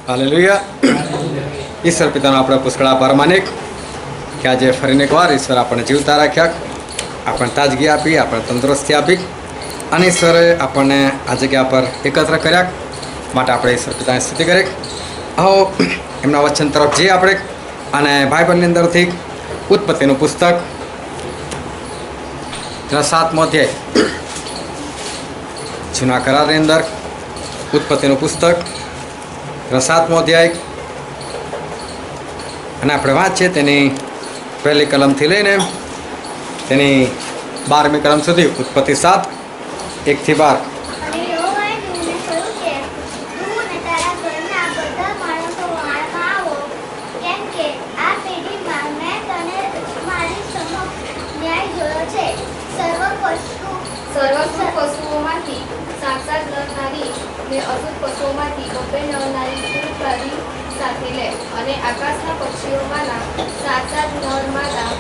Hallelujah. ઈશ્વર પિતાનો આપણે પુષ્કળ આભાર માનીએ કે આજે ફરીને એકવાર ઈશ્વર આપણને જીવતા રાખ્યા, આપણને તાજગી આપી, આપણને તંદુરસ્તી આપી અને ઈશ્વરે આપણને આ જગ્યા પર એકત્ર કર્યા માટે આપણે ઈશ્વર પિતાની સ્તુતિ કરીએ. આવો એમના વચન તરફ જઈએ આપણે અને બાઇબલની અંદરથી ઉત્પત્તિનું પુસ્તક તેના 7મો અધ્યાય, જૂના કરારની અંદર ઉત્પત્તિનું પુસ્તક તેના 7મો અધ્યાય અને આપણે વાંચીએ તેની પહેલી કલમથી લઈને તેની 12મી કલમ સુધી. ઉત્પત્તિ 7 1-12. પશુઓમાંથી સાક્ષાત લડનારી ને અશુદ્ધ પશુઓમાંથી બબ્બે નડનારી કુળકારી સાથે લે, અને આકાશના પક્ષીઓમાંના સાક્ષાત નરમાંના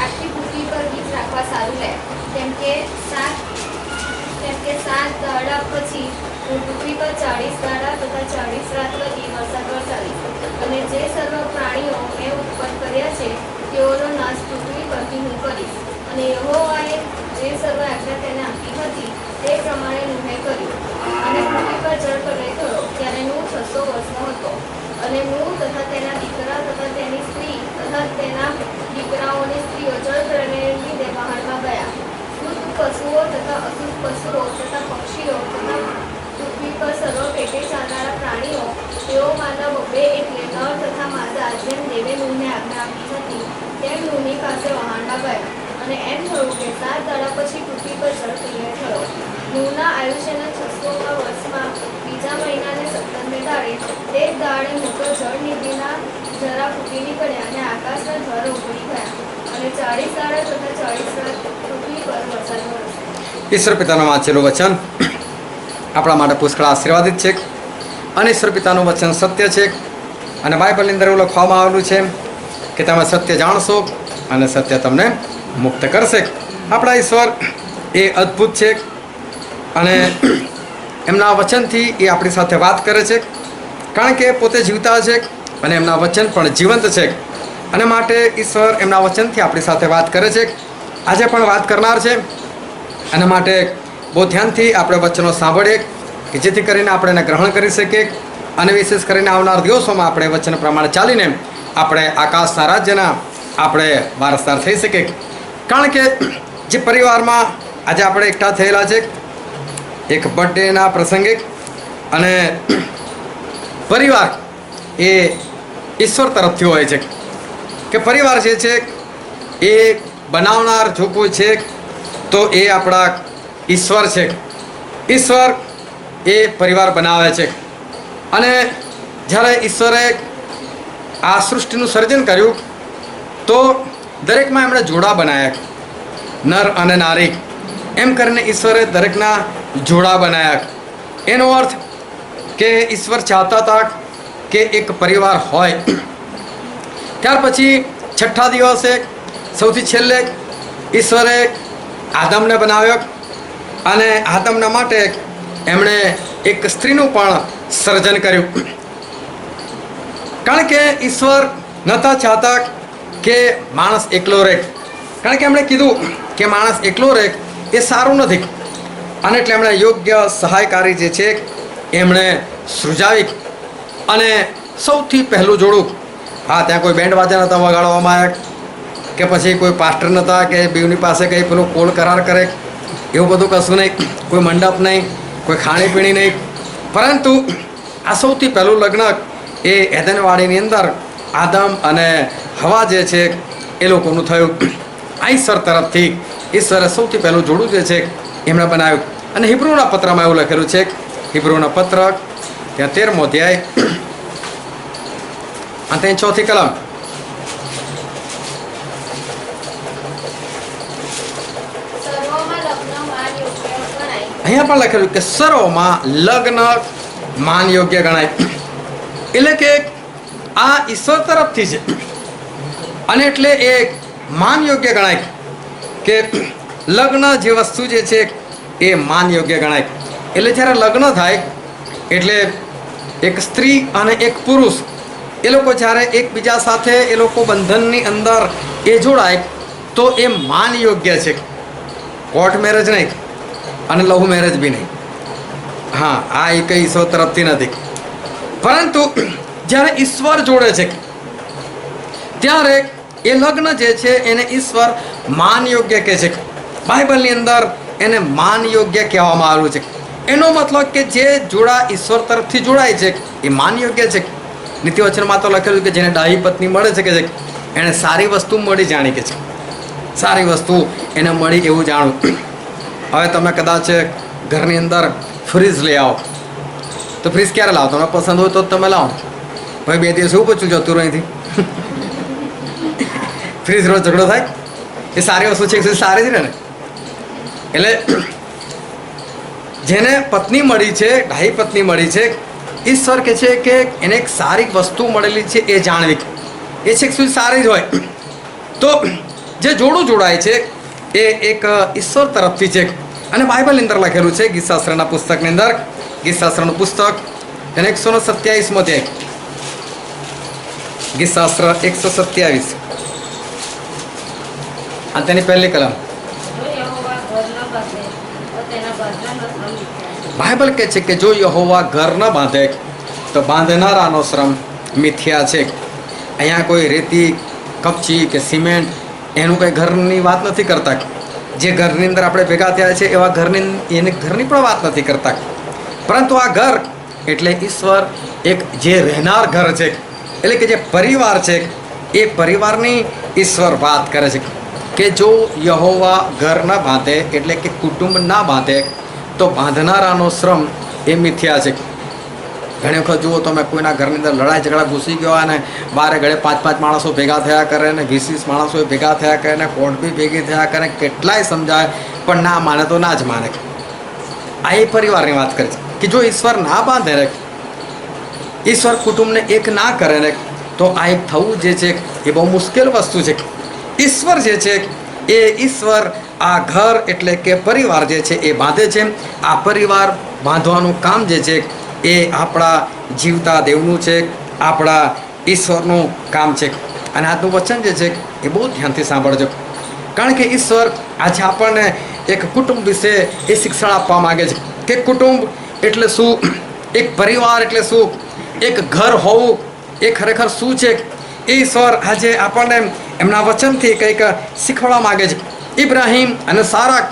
આખી પૃથ્વી પર બીજ રાખવા સારું લે. કેમ કે 7 દાડા પછી પૃથ્વી પર 40 દાડા તથા 40 રાત લગી વરસાદ વરસાવીશ, અને જે સર્વ પ્રાણીઓ મેં ઉત્પન્ન કર્યા છે તેઓનો નાશ પૃથ્વી પરથી હું કરીશ. અને યહોવાએ જે સર્વ આજ્ઞા તેને આપી હતી તે પ્રમાણે નૂહે કર્યું. અને પૃથ્વી પર જળ પ્રલય થયો ત્યારે નૂહ 600 વર્ષનો હતો. અને નૂહ તથા તેના દીકરા તથા તેની સ્ત્રી તથા તેના દીકરાઓની સ્ત્રીઓ જળ પ્રલયને લીધે વહાણમાં ગયા. શુદ્ધ પશુઓ તથા અશુદ્ધ પશુઓ તથા પક્ષીઓ તથા પૃથ્વી પર સર્વ પેટે ચાલનારા પ્રાણીઓ તેઓમાંના બબ્બે એટલે નર તથા માદા જેમ દેવે નૂહને આજ્ઞા આપી હતી તેમ નૂહની પાસે વહાણમાં ગયા. અને એમ થયું કે 7 દાડા પછી પૃથ્વી પર જળ પ્રલય થયો. નૂહના આયુષ્યના 600મા વર્ષમાં બીજા મહિનાને 17મે દાડે તે દાડે મોટો જળ નિધિના જરા ફૂટી નીકળ્યા અને આકાશના દ્વારો ઉઘડી ગયા, અને 40 દાડા તથા 40 રાત પૃથ્વી પર વરસાદ વરસ્યો. ઈશ્વર પિતાનું વાંચેલું વચન આપણા માટે પુષ્કળ આશીર્વાદિત છે અને ઈશ્વર પિતાનું વચન સત્ય છે. અને બાઇબલની અંદર એવું લખવામાં આવેલું છે કે તમે સત્ય જાણશો અને સત્ય તમને મુક્ત કરશે. આપણા ઈશ્વર એ અદ્ભુત છે અને એમના વચનથી એ આપણી સાથે વાત કરે છે, કારણ કે પોતે જીવતા છે અને એમના વચન પણ જીવંત છે. અને માટે ઈશ્વર એમના વચનથી આપણી સાથે વાત કરે છે, આજે પણ વાત કરનાર છે. અને માટે બહુ ધ્યાનથી આપણે વચનો સાંભળીએ કે જેથી કરીને આપણે એને ગ્રહણ કરી શકીએ અને વિશેષ કરીને આવનાર દિવસોમાં આપણે વચન પ્રમાણે ચાલીને આપણે આકાશના રાજ્યના આપણે વારસદાર થઈ શકીએ. કારણ કે જે પરિવારમાં આજે આપણે એકઠા થયેલા છે એક બર્થડેના પ્રસંગે, અને પરિવાર એ ઈશ્વર તરફથી હોય છે કે પરિવાર જે છે એ બનાવનાર જો કોઈ છે તો એ આપણા ઈશ્વર છે. ઈશ્વર એ પરિવાર બનાવે છે. અને જ્યારે ઈશ્વરે આ સૃષ્ટિનું સર્જન કર્યું તો દરેકમાં એમણે જોડા બનાવ્યા, નર અને નારી એમ કરીને ઈશ્વરે દરેકના જોડા બનાવ્યા. એનો અર્થ કે ઈશ્વર ચાહતા હતા કે એક પરિવાર હોય. ત્યાર પછી 6ઠ્ઠા દિવસે સૌથી છેલ્લે ઈશ્વરે આદમને બનાવ્યો અને આદમના માટે એમણે એક સ્ત્રીનું પણ સર્જન કર્યું. કારણ કે ઈશ્વર નહોતા ચાહતા કે માણસ એકલો રહે, કારણ કે એમણે કીધું કે માણસ એકલો રહે એ સારું નથી. અને એટલે એમણે યોગ્ય સહાયકારી જે છે એમણે સૃજાવી. અને સૌથી પહેલું જોડું, હા ત્યાં કોઈ બેન્ડ વાજા નહોતા વગાડવામાં આવ્યા કે પછી કોઈ પાસ્ટર નહોતા કે બેવની પાસે કંઈ પેલું કોડ કરાર કરે, એવું બધું કશું નહીં. કોઈ મંડપ નહીં, કોઈ ખાણીપીણી નહીં, પરંતુ આ સૌથી પહેલું લગ્ન એ એદનવાડીની અંદર આદમ અને હવા જે છે એ લોકોનું થયું. આ ઈશ્વર તરફથી ઈશ્વરે સૌથી પહેલું જોડું જે છે એમણે બનાવ્યું. અને હિબ્રુના પત્રમાં એવું લખેલું છે, હિબ્રુના પત્ર ત્યાં 13મો અધ્યાય અને ત્યાં 4થી કલમ. અહીંયા પણ લખેલું કે સર્વમાં લગ્ન માન યોગ્ય ગણાય. એટલે કે આ ઈશ્વર તરફથી છે અને એટલે એ માન યોગ્ય ગણાય કે લગ્ન જે વસ્તુ જે છે એ માન યોગ્ય ગણાય. એટલે જ્યારે લગ્ન થાય એટલે એક સ્ત્રી અને એક પુરુષ એ લોકો જ્યારે એકબીજા સાથે એ લોકો બંધનની અંદર એ જોડાય તો એ માન યોગ્ય છે. કોર્ટ મેરેજ નહીં અને લવ મેરેજ બી નહીં. હા, આ એ કંઈ ઈશ્વર તરફથી નથી. પરંતુ જ્યારે ઈશ્વર જોડે છે ત્યારે એ લગ્ન જે છે એને ઈશ્વર માન યોગ્ય કહે છે. બાઇબલની અંદર એને માન યોગ્ય કહેવામાં આવ્યું છે. એનો મતલબ કે જે જોડા ઈશ્વર તરફથી જોડાય છે એ માન યોગ્ય છે. નીતિવચનમાં તો લખેલું કે જેને ડાહી પત્ની મળે છે કે એને સારી વસ્તુ મળી જાણી કે છે. સારી વસ્તુ એને મળી એવું જાણવું. હવે તમે કદાચ ઘરની અંદર ફ્રીજ લઈ આવો તો ફ્રીજ ક્યારે લાવો? તમને પસંદ હોય તો જ તમે લાવો. ભાઈ 2 દિવસ એવું પૂછું જતું અહીંથી ફ્રીજ રોજ ઝઘડો થાય. એ સારી વસ્તુ છે, સારી જ ને. એટલે જેને પત્ની મળી છે, ડાહી પત્ની મળી છે, ઈશ્વર કહે છે કે એને એક સારી વસ્તુ મળેલી છે એ જાણવી. એ છે કે સારી જ હોય. તો જે જોડું જોડાય છે એ એક ઈશ્વર તરફથી છે. અને બાઇબલની અંદર લખેલું છે ગીતશાસ્ત્રના પુસ્તકની અંદર, ગીતશાસ્ત્રનું પુસ્તક એને 127મો અધ્યાય, ગીતશાસ્ત્ર 127 અને તેની પહેલી કલમ. બાઇબલ કહે છે કે જો યહોવા ઘર ન બાંધે તો બાંધનારાનો શ્રમ મિથ્યા છે. અહીંયા કોઈ રેતી, કપચી કે સિમેન્ટ એનું કંઈ ઘરની વાત નથી કરતા. જે ઘરની અંદર આપણે ભેગા થયા છે એવા ઘરની પણ વાત નથી કરતા. પરંતુ આ ઘર એટલે ઈશ્વર એક જે રહેનાર ઘર છે, એટલે કે જે પરિવાર છે, એ પરિવારની ઈશ્વર વાત કરે છે કે જો યહોવા ઘર ના બાંધે એટલે કે કુટુંબ ના બાંધે તો બાંધનારાનો શ્રમ એ મિથ્યા છે. ઘણી વખત જુઓ તમે કોઈના ઘરની અંદર લડાઈ ઝઘડા ઘૂસી ગયો અને બારે ઘડે 5-5 માણસો ભેગા થયા કરે ને 20-20 માણસો ભેગા થયા કરે ને કોર્ટ બી ભેગી થયા કરે, કેટલાય સમજાય પણ ના માને તો ના જ માને. આ એ પરિવારની વાત કરે છે કે જો ઈશ્વર ના બાંધે ને, ઈશ્વર કુટુંબને એક ના કરે ને તો આ એક થવું જે છે એ બહુ મુશ્કેલ વસ્તુ છે. ઈશ્વર જે છે એ ઈશ્વર આ ઘર એટલે કે પરિવાર જે છે એ બાંધે છે. આ પરિવાર બાંધવાનું કામ જે છે એ આપણા જીવતા દેવનું છે, આપણા ઈશ્વરનું કામ છે. અને આજનું વચન જે છે એ બહુ ધ્યાનથી સાંભળજો, કારણ કે ઈશ્વર આજે આપણને એક કુટુંબ વિશે એ શિક્ષણ આપવા માગે છે કે કુટુંબ એટલે શું, એક પરિવાર એટલે શું, એક ઘર હોવું એ ખરેખર શું છે. ઈશ્વર આજે આપણને એમના વચનથી કંઈક શીખવાડવા માગે છે. ઇબ્રાહિમ અને સારા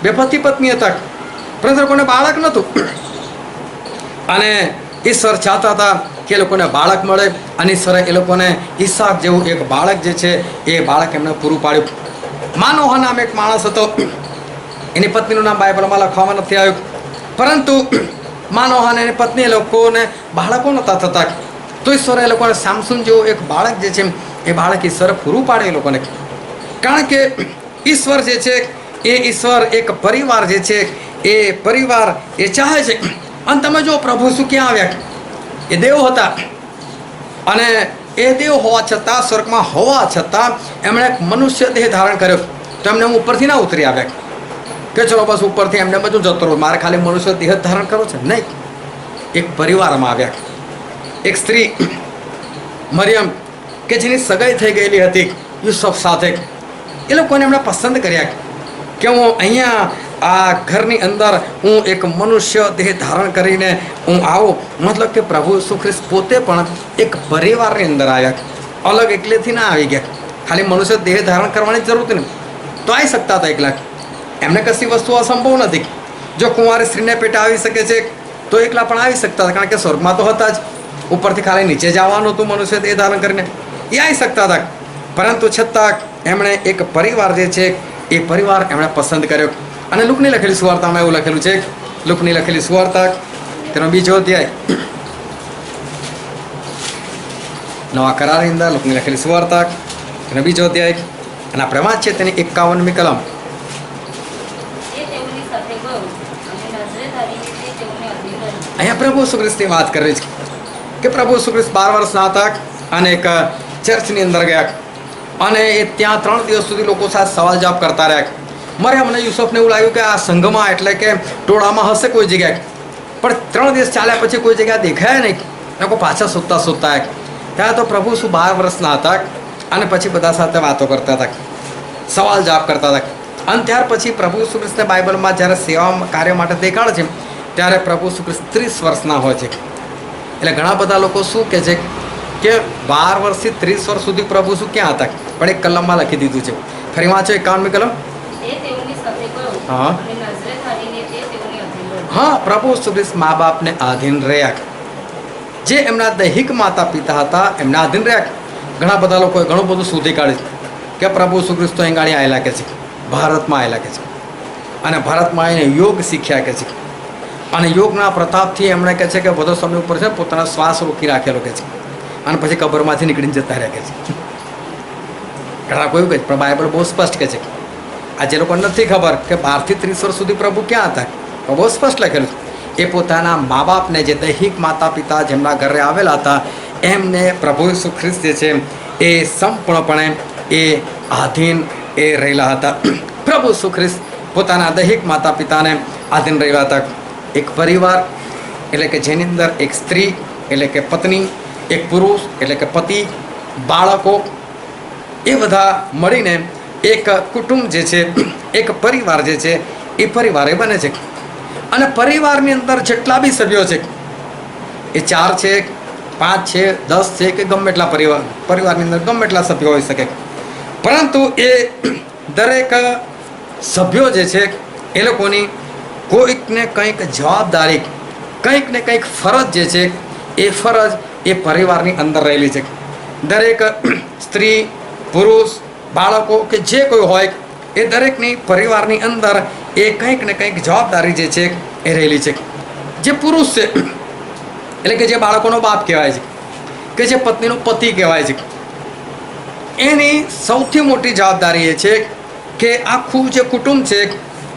2 પતિ પત્ની હતા, પરંતુ લોકોને બાળક નહોતું. અને ઈશ્વર ચાહતા હતા કે એ લોકોને બાળક મળે અને ઈશ્વરે એ લોકોને ઈસાક જેવું એક બાળક જે છે એ બાળક એમને પૂરું પાડ્યું. માનોહ નામ એક માણસ હતો, એની પત્નીનું નામ બાઇબલમાં લખવામાં નથી આવ્યું, પરંતુ માનોહ અને એની પત્ની એ લોકોને બાળકો નહોતા થતા. તો ઈશ્વરે એ લોકોને સામસુન જેવું એક બાળક જે છે એ બાળક ઈશ્વરે પૂરું પાડે એ લોકોને. કારણ કે ઈશ્વર જે છે એ ઈશ્વર એક પરિવાર જે છે એ પરિવાર એ ચાહે છે. અને તમે જો પ્રભુ શું ક્યાં આવ્યા? એ દેવ હતા અને એ દેવ હોવા છતાં, સ્વર્ગમાં હોવા છતાં એમણે એક મનુષ્ય દેહ ધારણ કર્યો. તો એમને ઉપરથી ના ઉતરી આવ્યા કે ચલો બસ ઉપરથી એમને બધું જતો રહો, મારે ખાલી મનુષ્ય દેહ ધારણ કરવો છે. નહીં, એક પરિવારમાં આવ્યા. એક સ્ત્રી મરિયમ કે જેની સગાઈ થઈ ગયેલી હતી યુસુફ સાથે, એ લોકોને એમણે પસંદ કર્યા કે હું અહીંયા આ ઘરની અંદર હું એક મનુષ્ય દેહ ધારણ કરીને હું આવું. મતલબ કે પ્રભુ ઈસુ ખ્રિસ્ત પોતે પણ એક પરિવારની અંદર આવ્યા, અલગ એકલેથી ના આવી ગયા. ખાલી મનુષ્ય દેહ ધારણ કરવાની જરૂર નથી, તો આવી શકતા હતા એકલા. એમને કશી વસ્તુ અસંભવ નથી. જો કુંવારી સ્ત્રીને પેટે આવી શકે છે તો એકલા પણ આવી શકતા હતા, કારણ કે સ્વર્ગમાં તો હતા જ. ઉપરથી ખાલી નીચે જવાનું હતું મનુષ્ય દેહ ધારણ કરીને, એ આવી શકતા હતા. પરંતુ છતાં એમણે એક પરિવાર જે છે એ પરિવાર એમણે પસંદ કર્યો. અને લુકની લખેલી સુવાર્તામાં એવું લખેલું છે, લુકની લખેલી સુવાર્તા તેનો 2જો અધ્યાય, નવા કરારની અંદર લુકની લખેલી સુવાર્તા તેનો 2જો અધ્યાય અને આપણે વાંચીએ તેની 51મી કલમ. અહીંયા પ્રભુ ઈસુ ખ્રિસ્તની વાત કરે છે કે પ્રભુ ઈસુ ખ્રિસ્ત 12 વર્ષના હતા અને એક ચર્ચની અંદર ગયા અને એ ત્યાં 3 દિવસ સુધી લોકો સાથે સવાલ જવાબ કરતા રહ્યા. મરિયમ અને યુસુફને એવું લાગ્યું કે આ સંઘમાં એટલે કે ટોળામાં હશે કોઈ જગ્યાએ, પણ 3 દિવસ ચાલ્યા પછી કોઈ જગ્યાએ દેખાયા નહીં. લોકો પાછા શોધતા શોધતા ત્યાં તો પ્રભુ શું 12 વર્ષના હતા અને પછી બધા સાથે વાતો કરતા હતા, સવાલ જવાબ કરતા હતા. અને ત્યાર પછી પ્રભુ ઈસુ ખ્રિસ્તને બાઇબલમાં જ્યારે સેવા કાર્ય માટે દેખાડે છે ત્યારે પ્રભુ ઈસુ ખ્રિસ્ત 30 વર્ષના હોય છે. એટલે ઘણા બધા લોકો શું કહે છે કે 12 વર્ષથી 30 વર્ષ સુધી પ્રભુ શું ક્યાં હતા, પણ એક કલમમાં લખી દીધું છે. ફરી વાંચો 51મી કલમ. હા હા, પ્રભુ ઈસુ ખ્રિસ્ત મા બાપને આધીન રહ્યા, જે એમના દૈહિક માતા પિતા હતા એમના આધીન રહ્યા. ઘણા બધા લોકોએ ઘણું બધું શોધી કાઢ્યું કે પ્રભુ ઈસુ ખ્રિસ્ત તો અહીં આવેલા કે છે, ભારતમાં આવેલા કે છે, અને ભારતમાં આવીને યોગ શીખ્યા કે છે, અને યોગના પ્રતાપથી એમણે કહે છે કે બધો સમય ઉપર છે પોતાનો શ્વાસ રોકી રાખેલો કે છે, અને પછી કબરમાંથી નીકળીને જતા રહ્યા કે છે. ઘણા કોઈ કહે છે, પણ બાઇબલ બહુ સ્પષ્ટ કહે છે. આ જે લોકો નથી ખબર કે 12 થી 30 વર્ષ સુધી પ્રભુ ક્યાં હતા, બહુ સ્પષ્ટ લખેલું. એ પોતાના મા બાપને, જે દૈહિક માતા પિતા જેમના ઘરે આવેલા હતા, એમને પ્રભુ ઈસુ ખ્રિસ્ત જે છે એ સંપૂર્ણપણે એ આધીન એ રહેલા હતા. પ્રભુ ઈસુ ખ્રિસ્ત પોતાના દૈહિક માતા પિતાને આધીન રહેલા હતા. એક પરિવાર એટલે કે જેની અંદર એક સ્ત્રી એટલે કે પત્ની, એક પુરુષ એટલે કે પતિ, બાળકો, એ બધા મળીને એક કુટુંબ જે છે, એક પરિવાર જે છે એ પરિવાર એ બને છે. અને પરિવારની અંદર જેટલા બી સભ્યો છે, એ 4 છે, 5 છે, 10 છે, કે ગમે એટલા પરિવારની અંદર ગમે એટલા સભ્યો હોઈ શકે, પરંતુ એ દરેક સભ્યો જે છે એ લોકોની કોઈક ને કંઈક જવાબદારી, કંઈક ને કંઈક ફરજ જે છે એ ફરજ એ પરિવારની અંદર રહેલી છે. દરેક સ્ત્રી, પુરુષ, બાળકો કે જે કોઈ હોય એ દરેકની પરિવારની અંદર એ કંઈક ને કંઈક જવાબદારી જે છે એ રહેલી છે. જે પુરુષ છે એટલે કે જે બાળકોનો બાપ કહેવાય છે, કે જે પત્નીનો પતિ કહેવાય છે, એની સૌથી મોટી જવાબદારી એ છે કે આખું જે કુટુંબ છે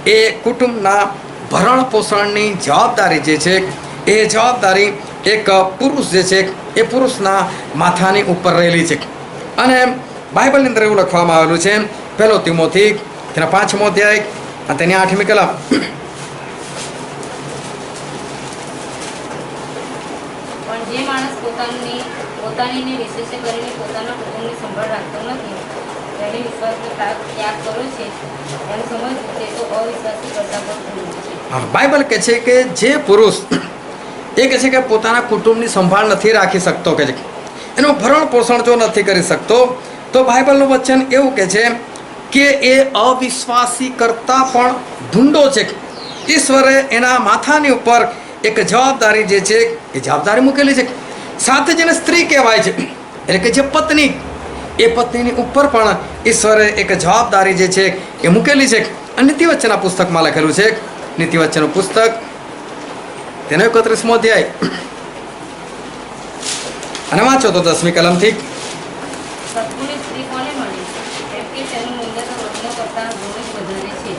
એ કુટુંબના ભરણ પોષણની જવાબદારી જે છે એ જવાબદારી એક પુરુષ જે છે એ પુરુષના માથાની ઉપર રહેલી છે. અને બાઇબલની અંદર એવું લખવામાં આવેલું છે, 1 તિમોથી તેના 5મો અધ્યાય અને તેની 8મી કલમ. પણ જે માણસ પોતાની વિશેષ કરીને પોતાના કુટુંબની સંભાળ રાખતો નથી, તેને વિશ્વાસનો ત્યાગ કર્યો છે, એને સમજવું તે તો અવિશ્વાસી કરતા પણ છે. હા, બાઇબલ કહે છે કે જે પુરુષ એ કહે છે કે પોતાના કુટુંબની સંભાળ નથી રાખી શકતો, કે છે એનું ભરણ પોષણ જો નથી કરી શકતો, તો બાઇબલનું વચન એવું કહે છે કે એ અવિશ્વાસી કરતાં પણ ભૂંડો છે. ઈશ્વરે એના માથાની ઉપર એક જવાબદારી જે છે એ જવાબદારી મૂકેલી છે. સાથે જેને સ્ત્રી કહેવાય છે એટલે કે જે પત્ની, એ પત્નીની ઉપર પણ ઈશ્વરે એક જવાબદારી જે છે એ મૂકેલી છે. અને નીતિવચનના પુસ્તકમાં લખેલું છે, નીતિવચનનું પુસ્તક તેનો 31મો અધ્યાય અને વાંચો તો 10મી કલમથી. સત્પુરુષ સ્ત્રી કોને મળી? કેમ કે તેનું મૂલ્ય તો વચનો કરતાં ઘણું જ વધારે છે.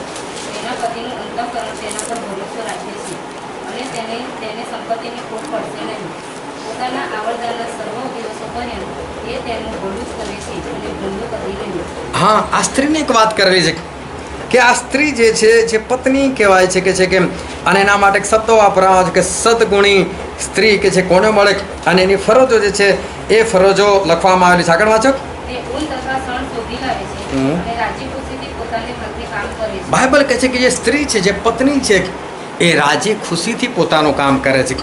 તેના પતિનું અંતઃકરણ તેના પર ભરોસો રાખે છે, અને તેને સંપત્તિની ખોટ પડશે નહીં. પોતાના આવરદારના સર્વ દિવસો પર્યંત એ તેનું ભલું જ કરે છે, અને ભૂંડું કદી નહીં. હા, આ સ્ત્રીની એક વાત કરવી છે કે આ સ્ત્રી જે છે, જે પત્ની કહેવાય છે કે અને એના માટે એક શબ્દો વાપરવામાં આવે છે કે સદગુણી સ્ત્રી કે છે કોને મળે, અને એની ફરજો જે છે એ ફરજો લખવામાં આવેલી છે. આગળ વાંચો. તે ઊન તથા શણ શોધી લાવે છે, અને રાજી ખુશીથી પોતાની પત્ની કામ કરે છે. બાઇબલ કહે છે કે જે સ્ત્રી છે, જે પત્ની છે, એ રાજી ખુશીથી પોતાનું કામ કરે છે.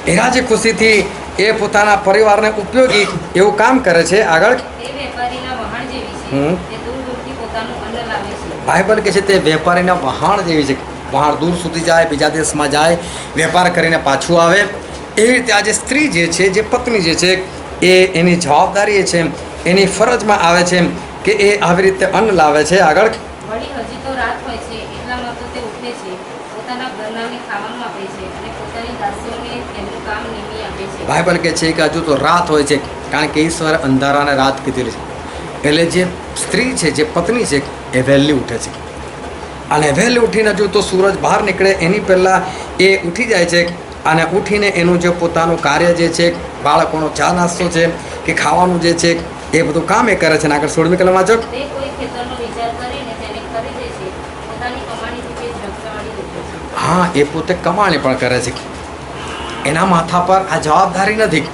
એ રાજી ખુશીથી એ પોતાના પરિવારને ઉપયોગી એવું કામ કરે છે. આગળ. તે વેપારીના વહાણ જેવી છે, તે દૂર દૂરથી પોતાનું અન્ન લાવે છે. બાઇબલ કહે છે તે વેપારીના વહાણ જેવી છે. વહાણ દૂર સુધી જાય, બીજા દેશમાં જાય, વેપાર કરીને પાછું આવે. એવી રીતે આ જે સ્ત્રી જે છે, જે પત્ની જે છે, એ એની જવાબદારી એ છે, એની ફરજમાં આવે છે કે એ આવી રીતે અન્ન લાવે છે. આગળ. વળી હજી તો રાત હોય છે, એટલામાં તો તે ઉઠે છે, પોતાના ઘરનાને ખાવાનું આપે છે, અને પોતાની દાસીઓને તેમનું કામ નિમી આપે છે. બાઇબલ કહે છે કે હજુ તો રાત હોય છે, કારણ કે ઈશ્વરે અંધારાને રાત કીધેલી છે. એટલે જે સ્ત્રી છે, જે પત્ની છે, એ વહેલી ઉઠે છે, અને વહેલી ઉઠીને હજુ તો સૂરજ બહાર નીકળે એની પહેલાં એ ઉઠી જાય છે, અને ઉઠીને એનું જે પોતાનું કાર્ય જે છે, બાળકોનો ચા નાસ્તો છે કે ખાવાનું જે છે એ બધું કામ એ કરે છે. અને આગળ 16મી કલમ વાંચો. તે કોઈ ખેતરનો વિચાર કરીને તેને ખરીદે છે, પોતાની કમાણીથી તે દ્રવ્યવાળી ઉઠે છે. હા, એ પોતે કમાણી પણ કરે છે. એના માથા પર આ જવાબદારી નથી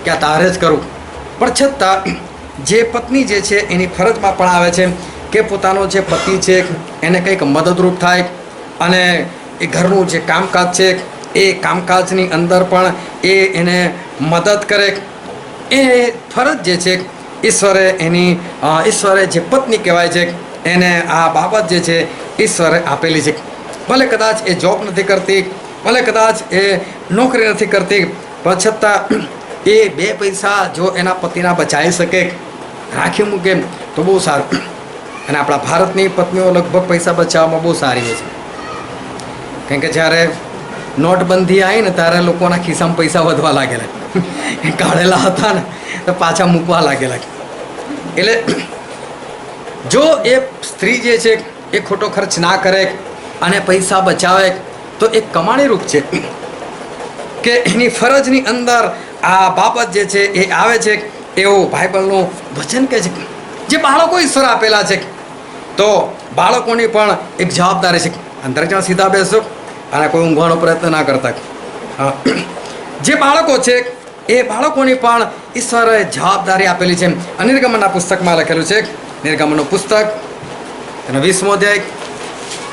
કે આ તારે જ કરવું, પણ છતાં જે પત્ની જે છે એની ફરજમાં પણ આવે છે કે પોતાનો જે પતિ છે એને કંઈક મદદરૂપ થાય અને એ ઘરનું જે કામકાજ છે એ કામકાજની અંદર પણ એને મદદ કરે. એ ફરજ જે છે ઈશ્વરે જે પત્ની કહેવાય છે એને આ બાબત જે છે ઈશ્વરે આપેલી છે. ભલે કદાચ એ જોબ નથી કરતી, ભલે કદાચ એ નોકરી નથી કરતી, પણ છતાં એ 2 પૈસા જો એના પતિના બચાવી શકે, રાખી મૂકે તો બહુ સારું. અને આપણા ભારતની પત્નીઓ લગભગ પૈસા બચાવવામાં બહુ સારી હોય છે. કારણ કે જ્યારે નોટબંધી આવી ને ત્યારે લોકોના ખિસ્સામાં પૈસા વધવા લાગેલા, કાઢેલા હતા ને તો પાછા મૂકવા લાગેલા. એટલે જો એ સ્ત્રી જે છે એ ખોટો ખર્ચ ના કરે અને પૈસા બચાવે તો એ કમાણીરૂપ છે કે એની ફરજની અંદર આ બાબત જે છે એ આવે છે. એવું બાઇબલનું વચન કહે છે. જે બાળકો ઈશ્વર આપેલા છે તો બાળકોની પણ એક જવાબદારી છે. અંદર જ્યાં સીધા બેસો અને કોઈ ઊંઘવાનો પ્રયત્ન ના કરતા. જે બાળકો છે એ બાળકોની પણ ઈશ્વરે જવાબદારી આપેલી છે. નિર્ગમનના પુસ્તકમાં લખેલું છે. નિર્ગમનનું પુસ્તક એનો 20મો અધ્યાય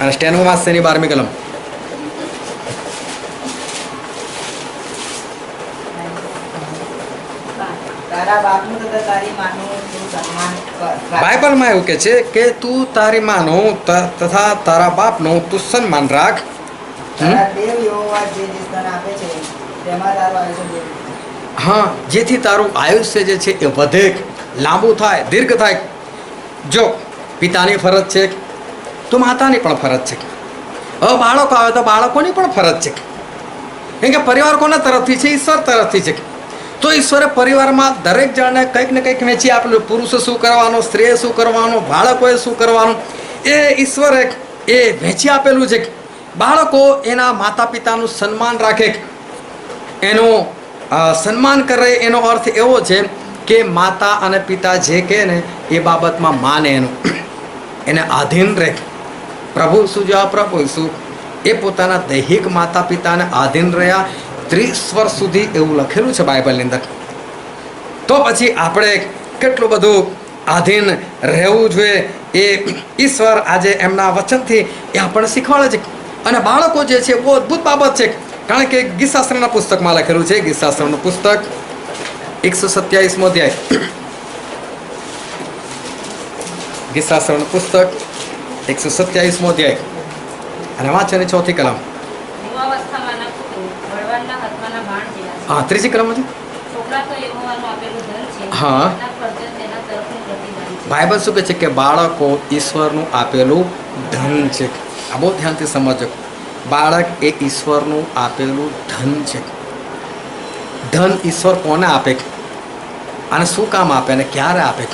અને સ્ટેનો વાંચશે એની 12મી કલમ. તારા બાપનું તથા તારી માનું તું સન્માન કર. બાઇબલમાં એવું કહે છે કે તું તારી માનું તથા તારા બાપનું તું સન્માન રાખ. તારા દેવ યહોવા જે સ્તન આપે છે તેમાં તારું આયુષ્ય દીર્ઘ. હા, જેથી તારું આયુષ્ય જે છે એ વધે, લાંબુ થાય, દીર્ઘ થાય. જો પિતાની ફરજ છે તો માતાની પણ ફરજ છે. હવે બાળકો આવે તો બાળકોની પણ ફરજ છે. કેમ કે પરિવાર કોના તરફથી છે? ઈશ્વર તરફથી છે. તો ઈશ્વરે પરિવારમાં દરેક જણને કંઈક ને કંઈક વેચી આપેલું. પુરુષે શું કરવાનું, સ્ત્રીએ શું કરવાનું, બાળકોએ શું કરવાનું, એ ઈશ્વરે એ વેચી આપેલું છે. બાળકો એના માતા પિતાનું સન્માન રાખે, એનું સન્માન કરે. એનો અર્થ એવો છે કે માતા અને પિતા જે કહે ને એ બાબતમાં માને, એને આધીન રહે. પ્રભુ શું જેવા પ્રભુ શું એ પોતાના દૈહિક માતા પિતાને આધીન રહ્યા 30 વર્ષ સુધી, એવું લખેલું છે બાઇબલની અંદર. તો પછી આપણે કેટલું બધું આધીન રહેવું જોઈએ એ ઈશ્વર આજે એમના વચનથી એ આપણને શીખવાડે છે. અને બાળકો જે છે બહુ અદ્ભુત બાબત છે. કારણ કે ગીતશાસ્ત્રના પુસ્તકમાં લખેલું છે. ગીતશાસ્ત્રનું પુસ્તક 127મો અધ્યાય. ગીતશાસ્ત્રનું પુસ્તક 127મો અધ્યાય અને વાંચવાની 4થી કલમ. યુવાવસ્થામાંના પુત્રો બળવાનના હાથમાંના બાણ જેવા છે. હા, 3જી કલમ હતી. છોકરા તો યહોવાનું આપેલું ધન છે. હા. તેના ફરજત તેના તરફનું પ્રતિદાન છે. બાઇબલ શું કહે છે કે બાળકો ઈશ્વરનું આપેલું ધન છે. આ બહુ ધ્યાનથી સમજો. બાળક એ ઈશ્વરનું આપેલું ધન છે. ધન ઈશ્વર કોને આપે અને શું કામ આપે અને ક્યારે આપે?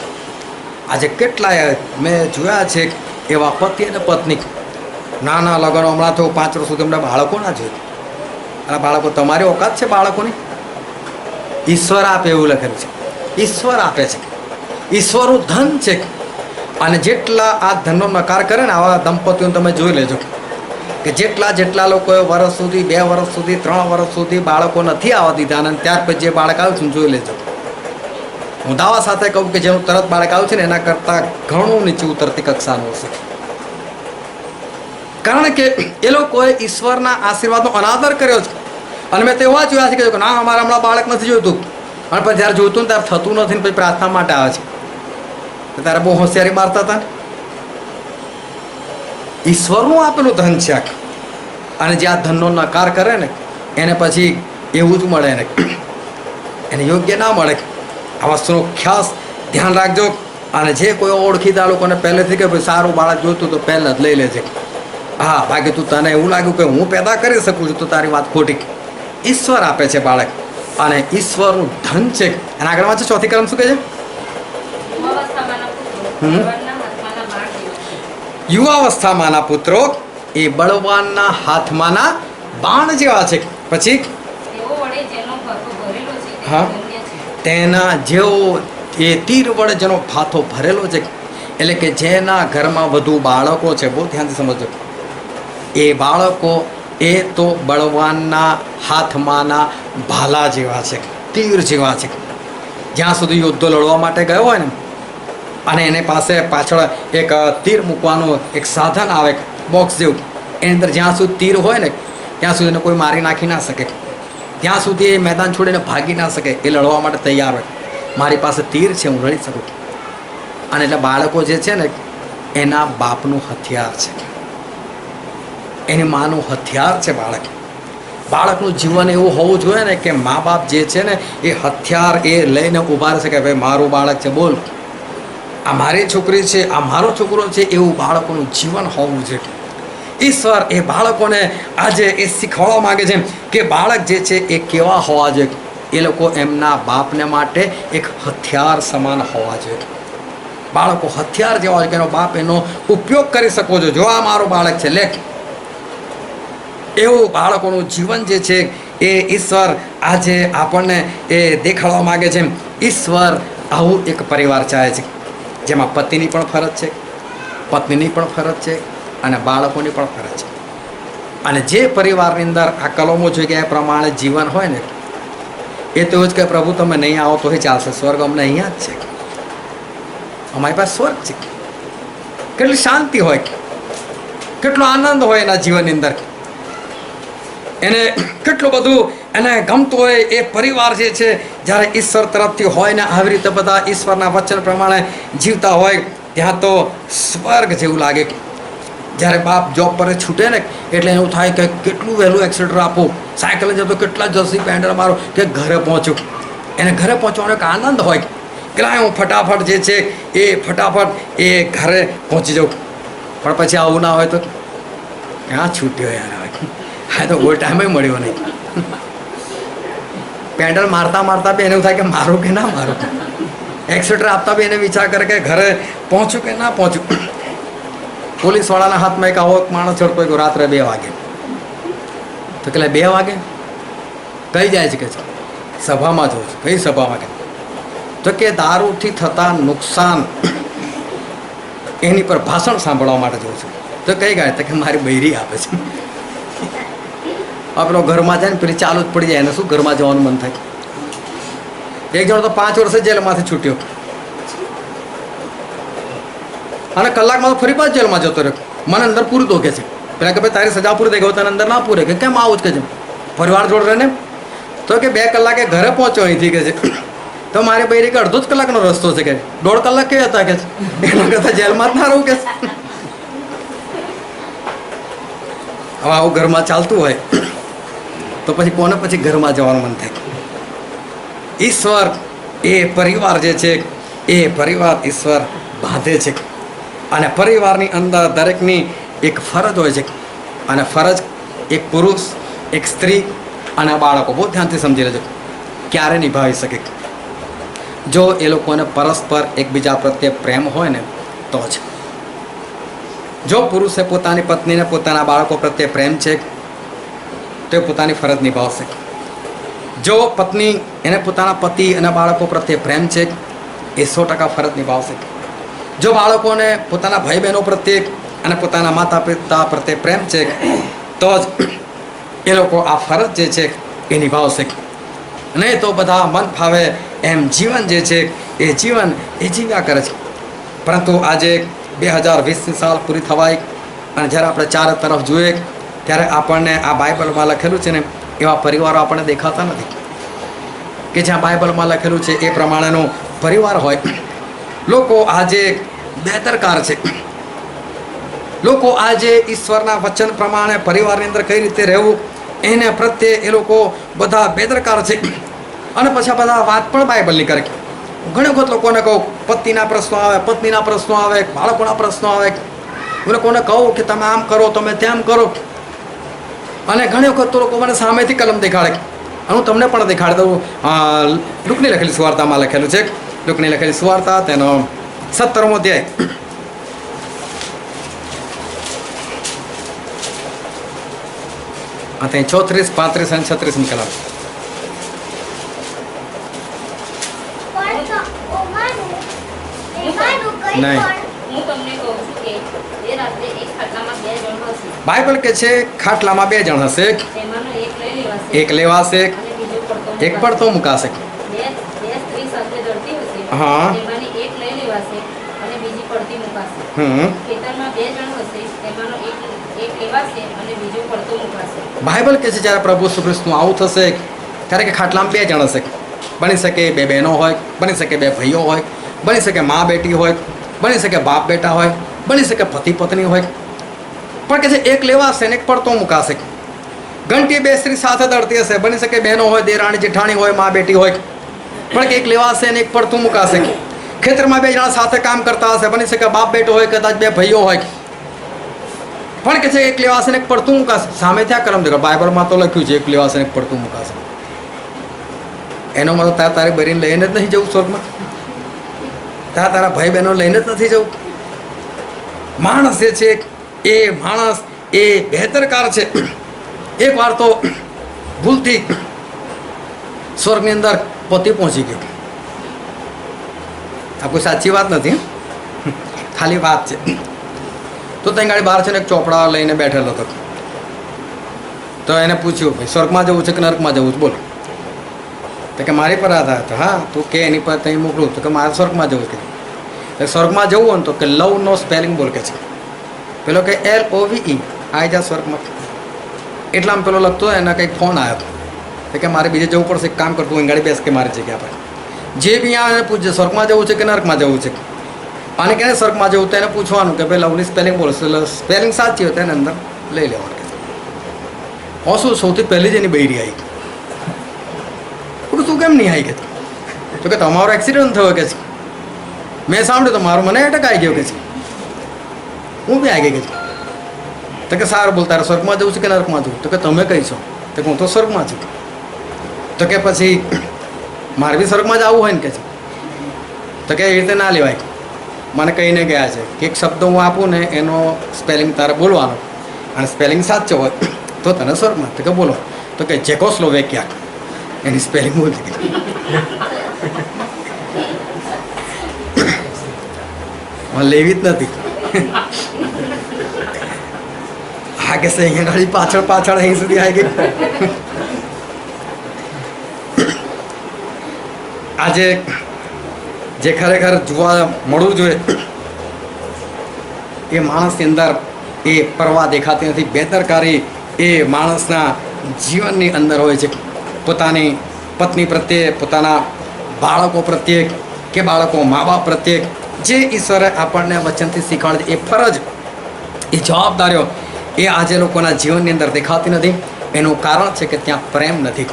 આજે કેટલાય મેં જોયા છે એવા પતિ અને પત્ની, નાના લગ્ન હમણાં તો 5 વર્ષ સુધી હમણાં બાળકો ના જોયું. અને બાળકો તમારી ઓકાત છે બાળકોની? ઈશ્વર આપે એવું લખેલું છે. ઈશ્વર આપે છે. ઈશ્વરનું ધન છે. અને જેટલા આ ધનનો નકાર કરે ને આવા દંપતીઓને તમે જોઈ લેજો કે જેટલા લોકોએ વર્ષ સુધી, 2 વર્ષ સુધી, 3 વર્ષ સુધી બાળકો નથી આવવા દીધા અને ત્યાર પછી જે બાળક આવ્યું છે જોઈ લેજો. હું દાવા સાથે કહું કે જેનું તરત બાળક આવ્યું છે ને એના કરતાં ઘણું નીચે ઉતરતી કક્ષાનું હશે. કારણ કે એ લોકોએ ઈશ્વરના આશીર્વાદનો અનાદર કર્યો છે. અને મેં તો એવા જોયા છે કે ના અમારે હમણાં બાળક નથી જોઈતું, અને પછી જ્યારે જોઈતું ને ત્યારે થતું નથી ને પછી પ્રાર્થના માટે આવે છે. તો ત્યારે બહુ હોશિયારી મારતા હતા ને. ઈશ્વરનું આપેલું ધન છે. અને જે આ ધનનો નકાર કરે ને એને પછી એવું જ મળે ને, એને યોગ્ય ના મળે. આ વસ્તુનું ખાસ ધ્યાન રાખજો. અને જે કોઈ ઓળખીતા લોકોને પહેલેથી કે ભાઈ સારું બાળક જોઈતું તો પહેલાં જ લઈ લેજે. હા, બાકી તું તને એવું લાગ્યું કે હું પેદા કરી શકું છું તો તારી વાત ખોટી. ઈશ્વર આપે છે બાળક અને ઈશ્વરનું ધન છે. અને આગળ વાંચો 4થી કલમ શું કહે છે? યુવાવસ્થામાંના પુત્રો બળવાનના હાથમાંના બાણ યુવાવસ્થામાંના પુત્રો એ બળવાનના હાથમાંના બાણ જેવા છે. જેવા છે. પછી તેઓ વડે જેનો ફરકો ભરેલો છે તે હા. ધન્ય છે. તેના જેવો એ તીર વડે જેનો ફાથો ભરેલો છે, એટલે કે જેના ઘરમાં વધુ બાળકો છે, બહુ ધ્યાનથી સમજો. એ બાળકો એ તો બળવાનના હાથમાંના ભાલા જેવા છે, તીર જેવા છે. જ્યાં સુધી યુદ્ધો લડવા માટે ગયો હોય ને અને એને પાસે પાછળ એક તીર મૂકવાનું એક સાધન આવે, બોક્સ જેવું, એની અંદર જ્યાં સુધી તીર હોય ને ત્યાં સુધી એને કોઈ મારી નાખી ના શકે, ત્યાં સુધી એ મેદાન છોડીને ભાગી ના શકે. એ લડવા માટે તૈયાર હોય, મારી પાસે તીર છે, હું લડી શકું. અને એટલે બાળકો જે છે ને એના બાપનું હથિયાર છે, એની માનું હથિયાર છે બાળક. બાળકનું જીવન એવું હોવું જોઈએ ને કે મા બાપ જે છે ને એ હથિયાર એ લઈને ઊભા રહેશે કે ભાઈ મારું બાળક છે, બોલ આ મારી છોકરી છે, આ મારો છોકરો છે, એવું બાળકોનું જીવન હોવું જોઈએ. ઈશ્વર એ બાળકોને આજે એ શીખવાડવા માગે છે કે બાળક જે છે એ કેવા હોવા જોઈએ. એ લોકો એમના બાપને માટે એક હથિયાર સમાન હોવા જોઈએ. બાળકો હથિયાર જેવા હોય કે એનો બાપ એનો ઉપયોગ કરી શકો છો. જો આ મારું બાળક છે, લે, એવું બાળકોનું જીવન જે છે એ ઈશ્વર આજે આપણને એ દેખાડવા માગે છે. ઈશ્વર આવું એક પરિવાર ચાહે છે જેમાં પતિની પણ ફરજ છે, પત્નીની પણ ફરજ છે અને બાળકોની પણ ફરજ છે. અને જે પરિવારની અંદર આ કલમો જોઈ ગયા એ પ્રમાણે જીવન હોય ને એ તો જ કે પ્રભુ તમે નહીં આવો તો ચાલશે, સ્વર્ગ અમને અહીંયા જ છે, અમારી પાસે સ્વર્ગ છે. કેટલી શાંતિ હોય, કેટલો આનંદ હોય એના જીવનની અંદર, એને કેટલું બધું એને ગમતું હોય. એ પરિવાર જે છે જ્યારે ઈશ્વર તરફથી હોય ને આવી રીતે બધા ઈશ્વરના વચન પ્રમાણે જીવતા હોય ત્યાં તો સ્વર્ગ જેવું લાગે. જ્યારે બાપ જોબ પર છૂટે ને એટલે એવું થાય કે કેટલું વહેલું એક્સિલેટર આપું, સાયકલે જતો કેટલા જલ્દી પેન્ડલ મારો કે ઘરે પહોંચું. એને ઘરે પહોંચવાનો એક આનંદ હોય કે હું ફટાફટ જે છે એ ફટાફટ એ ઘરે પહોંચી જાઉં. પણ પછી આવું ના હોય તો ક્યાં છૂટ્યો યાર, હા તો કોઈ ટાઈમે મળ્યો નહીં. પેન્ડલ મારતા મારતા બી એને એવું થાય કે મારું કે ના મારું, એક્સિલેટર આપતા બી એને વિચાર કરે કે ઘરે પહોંચું કે ના પહોંચું. પોલીસવાળાના હાથમાં એક આવો માણસ ચડતો ગયો રાત્રે 2 વાગે. તો કે 2 વાગે કઈ જાય છે કે સભામાં જવું છું. કઈ સભામાં? કે તો કે દારૂથી થતા નુકસાન એની પર ભાષણ સાંભળવા માટે જવું છું. તો કઈ ગાય? તો કે મારી બૈરી આપે છે. આપણો ઘરમાં જાય ને પેલી ચાલુ જ પડી જાય, એને શું ઘરમાં જવાનું મન થાય. એક જણ તો 5 વર્ષે જેલમાંથી છૂટ્યો અને કલાકમાં તો ફરી પાછો જેલમાં જતો રહ્યો. મને અંદર પૂરું દો કે છે. પેલા કે ભાઈ તારી સજા પૂરી થઈ ગઈ, તને અંદર ના પૂરે કે કેમ આવું જ કે છે પરિવાર જોડે રહીને. તો કે 2 કલાકે ઘરે પહોંચ્યો અહીંથી કે છે. તો મારી બૈરી કે અડધો જ કલાકનો રસ્તો છે કે 1.5 કલાક કે હતા કે એના કરતાં જેલમાં જ ના રહું કે. હવે આવું ઘરમાં ચાલતું હોય તો પછી કોને પછી ઘરમાં જવાનું મન થાય. ઈશ્વર એ પરિવાર જે છે એ પરિવાર ઈશ્વર બાંધે છે અને પરિવારની અંદર દરેકની એક ફરજ હોય છે. અને ફરજ એક પુરુષ, એક સ્ત્રી અને બાળકો બહુ ધ્યાનથી સમજી લેજો ક્યારે નિભાવી શકે. જો એ લોકોને પરસ્પર એકબીજા પ્રત્યે પ્રેમ હોય ને તો જ. જો પુરુષે પોતાની પત્નીને પોતાના બાળકો પ્રત્યે પ્રેમ છે તો એ પોતાની ફરજ નિભાવશે. જો પત્ની એને પોતાના પતિ અને બાળકો પ્રત્યે પ્રેમ છે એ 100% ફરજ નિભાવશે. જો બાળકોને પોતાના ભાઈ બહેનો પ્રત્યે અને પોતાના માતા પિતા પ્રત્યે પ્રેમ છે તો જ એ લોકો આ ફરજ જે છે એ નિભાવશે. નહીં તો બધા મન ફાવે એમ જીવન જે છે એ જીવન એ જીવ્યા કરે છે. પરંતુ આજે 2020ની સાલ પૂરી થવાય અને જ્યારે આપણે ચારે તરફ જોઈએ ત્યારે આપણને આ બાઇબલમાં લખેલું છે ને એવા પરિવારો આપણને દેખાતા નથી કે જ્યાં બાઇબલમાં લખેલું છે એ પ્રમાણેનો પરિવાર હોય. લોકો આજે બેદરકાર છે. લોકો આજે ઈશ્વરના વચન પ્રમાણે પરિવારની અંદર કઈ રીતે રહેવું એને પ્રત્યે એ લોકો બધા બેદરકાર છે. અને પછી બધા વાત પણ બાઇબલની કરે. ઘણી વખત લોકોને કહું પતિના પ્રશ્નો આવે, પત્નીના પ્રશ્નો આવે, બાળકોના પ્રશ્નો આવે. એ લોકોને કહું કે તમે આમ કરો, તમે તેમ કરો. અને ઘણી વખત તો લોકો મને સામેથી કલમ દેખાડે. હું તમને પણ દેખાડી દઉં. લુકની લખેલી સુવાર્તામાં લખેલું છે. લુકની લખેલી સુવાર્તા તેનો 17મો અધ્યાય ત્યાં 34, 35 અને 36 કલમ. હું તમને કહું છું કે એ રાત્રે એક ખાટલામાં 2 જણ હશે. બાઇબલ કે છે ખાટલામાં 2 જણ હશે, તેમાંનો એક લઈ લેવાશે. એક લેવાશે, અને બીજો પડતો એક પડતો મૂકાશે. બે સ્ત્રી સાથે દળતી હશે. હા. તેમાંની એક લઈ લેવાશે અને બીજી પડતી મુકાશે. ખેતરમાં 2 જણ હશે. તેમાંનો એક લેવાશે અને બીજો પડતો મુકાશે. બાઇબલ કે છે જ્યારે પ્રભુ ઈસુ ખ્રિસ્તનું આવું થશે ત્યારે કે ખાટલામાં 2 જણ હશે. બની શકે 2 બહેનો હોય, બની શકે 2 ભાઈઓ હોય, બની શકે મા બેટી હોય, બની શકે બાપ બેટા હોય, બની શકે પતિ પત્ની હોય. પણ કે છે એક લેવાશે ને એક પડતો મુકાશે. ઘંટી 2 સ્ત્રી સાથે દળતી હશે, બની શકે બહેનો હોય, દેરાણી જેઠાણી હોય, મા બેટી હોય, પણ કે એક લેવાશે ને એક પડતું મુકાશે. ખેતરમાં 2 જણા સાથે કામ કરતા હશે, બની શકે બાપ બેટો હોય, કદાચ 2 ભાઈઓ હોય, પણ કે છે એક લેવાશે ને એક પડતું મુકાશે. સામે ત્યાં કલમ દેખો, બાઇબલમાં તો લખ્યું છે એક લેવાશે ને એક પડતું મુકાશે. એનો મતલબ તારે બરીને લઈને જ નહીં જવું સ્વર્ગમાં, તારા ભાઈ બહેનો લઈને જ નથી જવું. માણસ જે છે એ માણસ એ બેહતરકાર છે. એક વાર તો ભૂલથી સ્વર્ગની અંદર પતિ પહોંચી ગયો. આ કોઈ સાચી વાત નથી, ખાલી વાત છે. તો ત્યાં ગાડી બહાર છે ને એક ચોપડા લઈને બેઠેલો હતો. તો એને પૂછ્યું ભાઈ સ્વર્ગમાં જવું છે કે નર્કમાં જવું છે, બોલો. તો કે મારી પર આધાર હતો. હા તું કે એની પર ત્યાં મોકલું તો કે મારે સ્વર્ગમાં જવું છે. તો સ્વર્ગમાં જવું હોય ને તો કે લવનો સ્પેલિંગ બોલ કે છે. પેલો કે LOVE આવી જા સ્વર્ગમાં. એટલામાં પેલો લખતો એના કંઈક ફોન આવ્યો તો કે મારે બીજે જવું પડશે, એક કામ કરતું હોય ગાડી બેસ કે મારી જગ્યા પર. જે બી આવે પૂછજે સ્વર્ગમાં જવું છે કે નર્કમાં જવું છે. અને કે સ્વર્ગમાં જવું તો એને પૂછવાનું કે ભાઈ લવની સ્પેલિંગ બોલ, સ્પેલિંગ સાચી હોય તો એને અંદર લઈ લેવાનું. શું સૌથી પહેલી જ એની બૈરી આવી. તું કેમ નહીં આવી કે તો કે તમારો એક્સિડન્ટ થયો કે છે. મેં સાંભળ્યું તો મારું મને એટેક આવી ગયો કે છે. હું બી આવી ગઈ કે છે. તો કે સારું બોલ તારે સ્વર્ગમાં જવું છે કે નર્કમાં જવું? તો કે તમે કઈ છો? તો હું તો સ્વર્ગમાં છું. તો કે પછી મારે બી સ્વર્ગમાં જવું હોય ને કે છે. તો કે એ રીતે ના લેવાય. મને કહીને ગયા છે કે એક શબ્દ હું આપું ને એનો સ્પેલિંગ તારે બોલવાનો અને સ્પેલિંગ સાચો હોય તો તને સ્વર્ગમાં. તો કે બોલો. તો કે ચેકોસ્લોવેકિયા એની સ્પેલિંગ બોલી દીધી. લેવી જ નથી. હા કે છે અહીંયા ગાડી પાછળ અહીં સુધી આવી ગઈ. આજે જે ખરેખર જોવા મળવું જોઈએ એ માણસની અંદર એ પરવા દેખાતી નથી. બેદરકારી એ માણસના જીવનની અંદર હોય છે. પોતાની પત્ની પ્રત્યે, પોતાના બાળકો પ્રત્યે કે બાળકો મા બાપ પ્રત્યે જે ઈશ્વરે આપણને વચનથી શીખવાડે એ ફરજ, એ જવાબદારીઓ એ આજે લોકોના જીવનની અંદર દેખાતી નથી. એનું કારણ છે કે ત્યાં પ્રેમ નથી.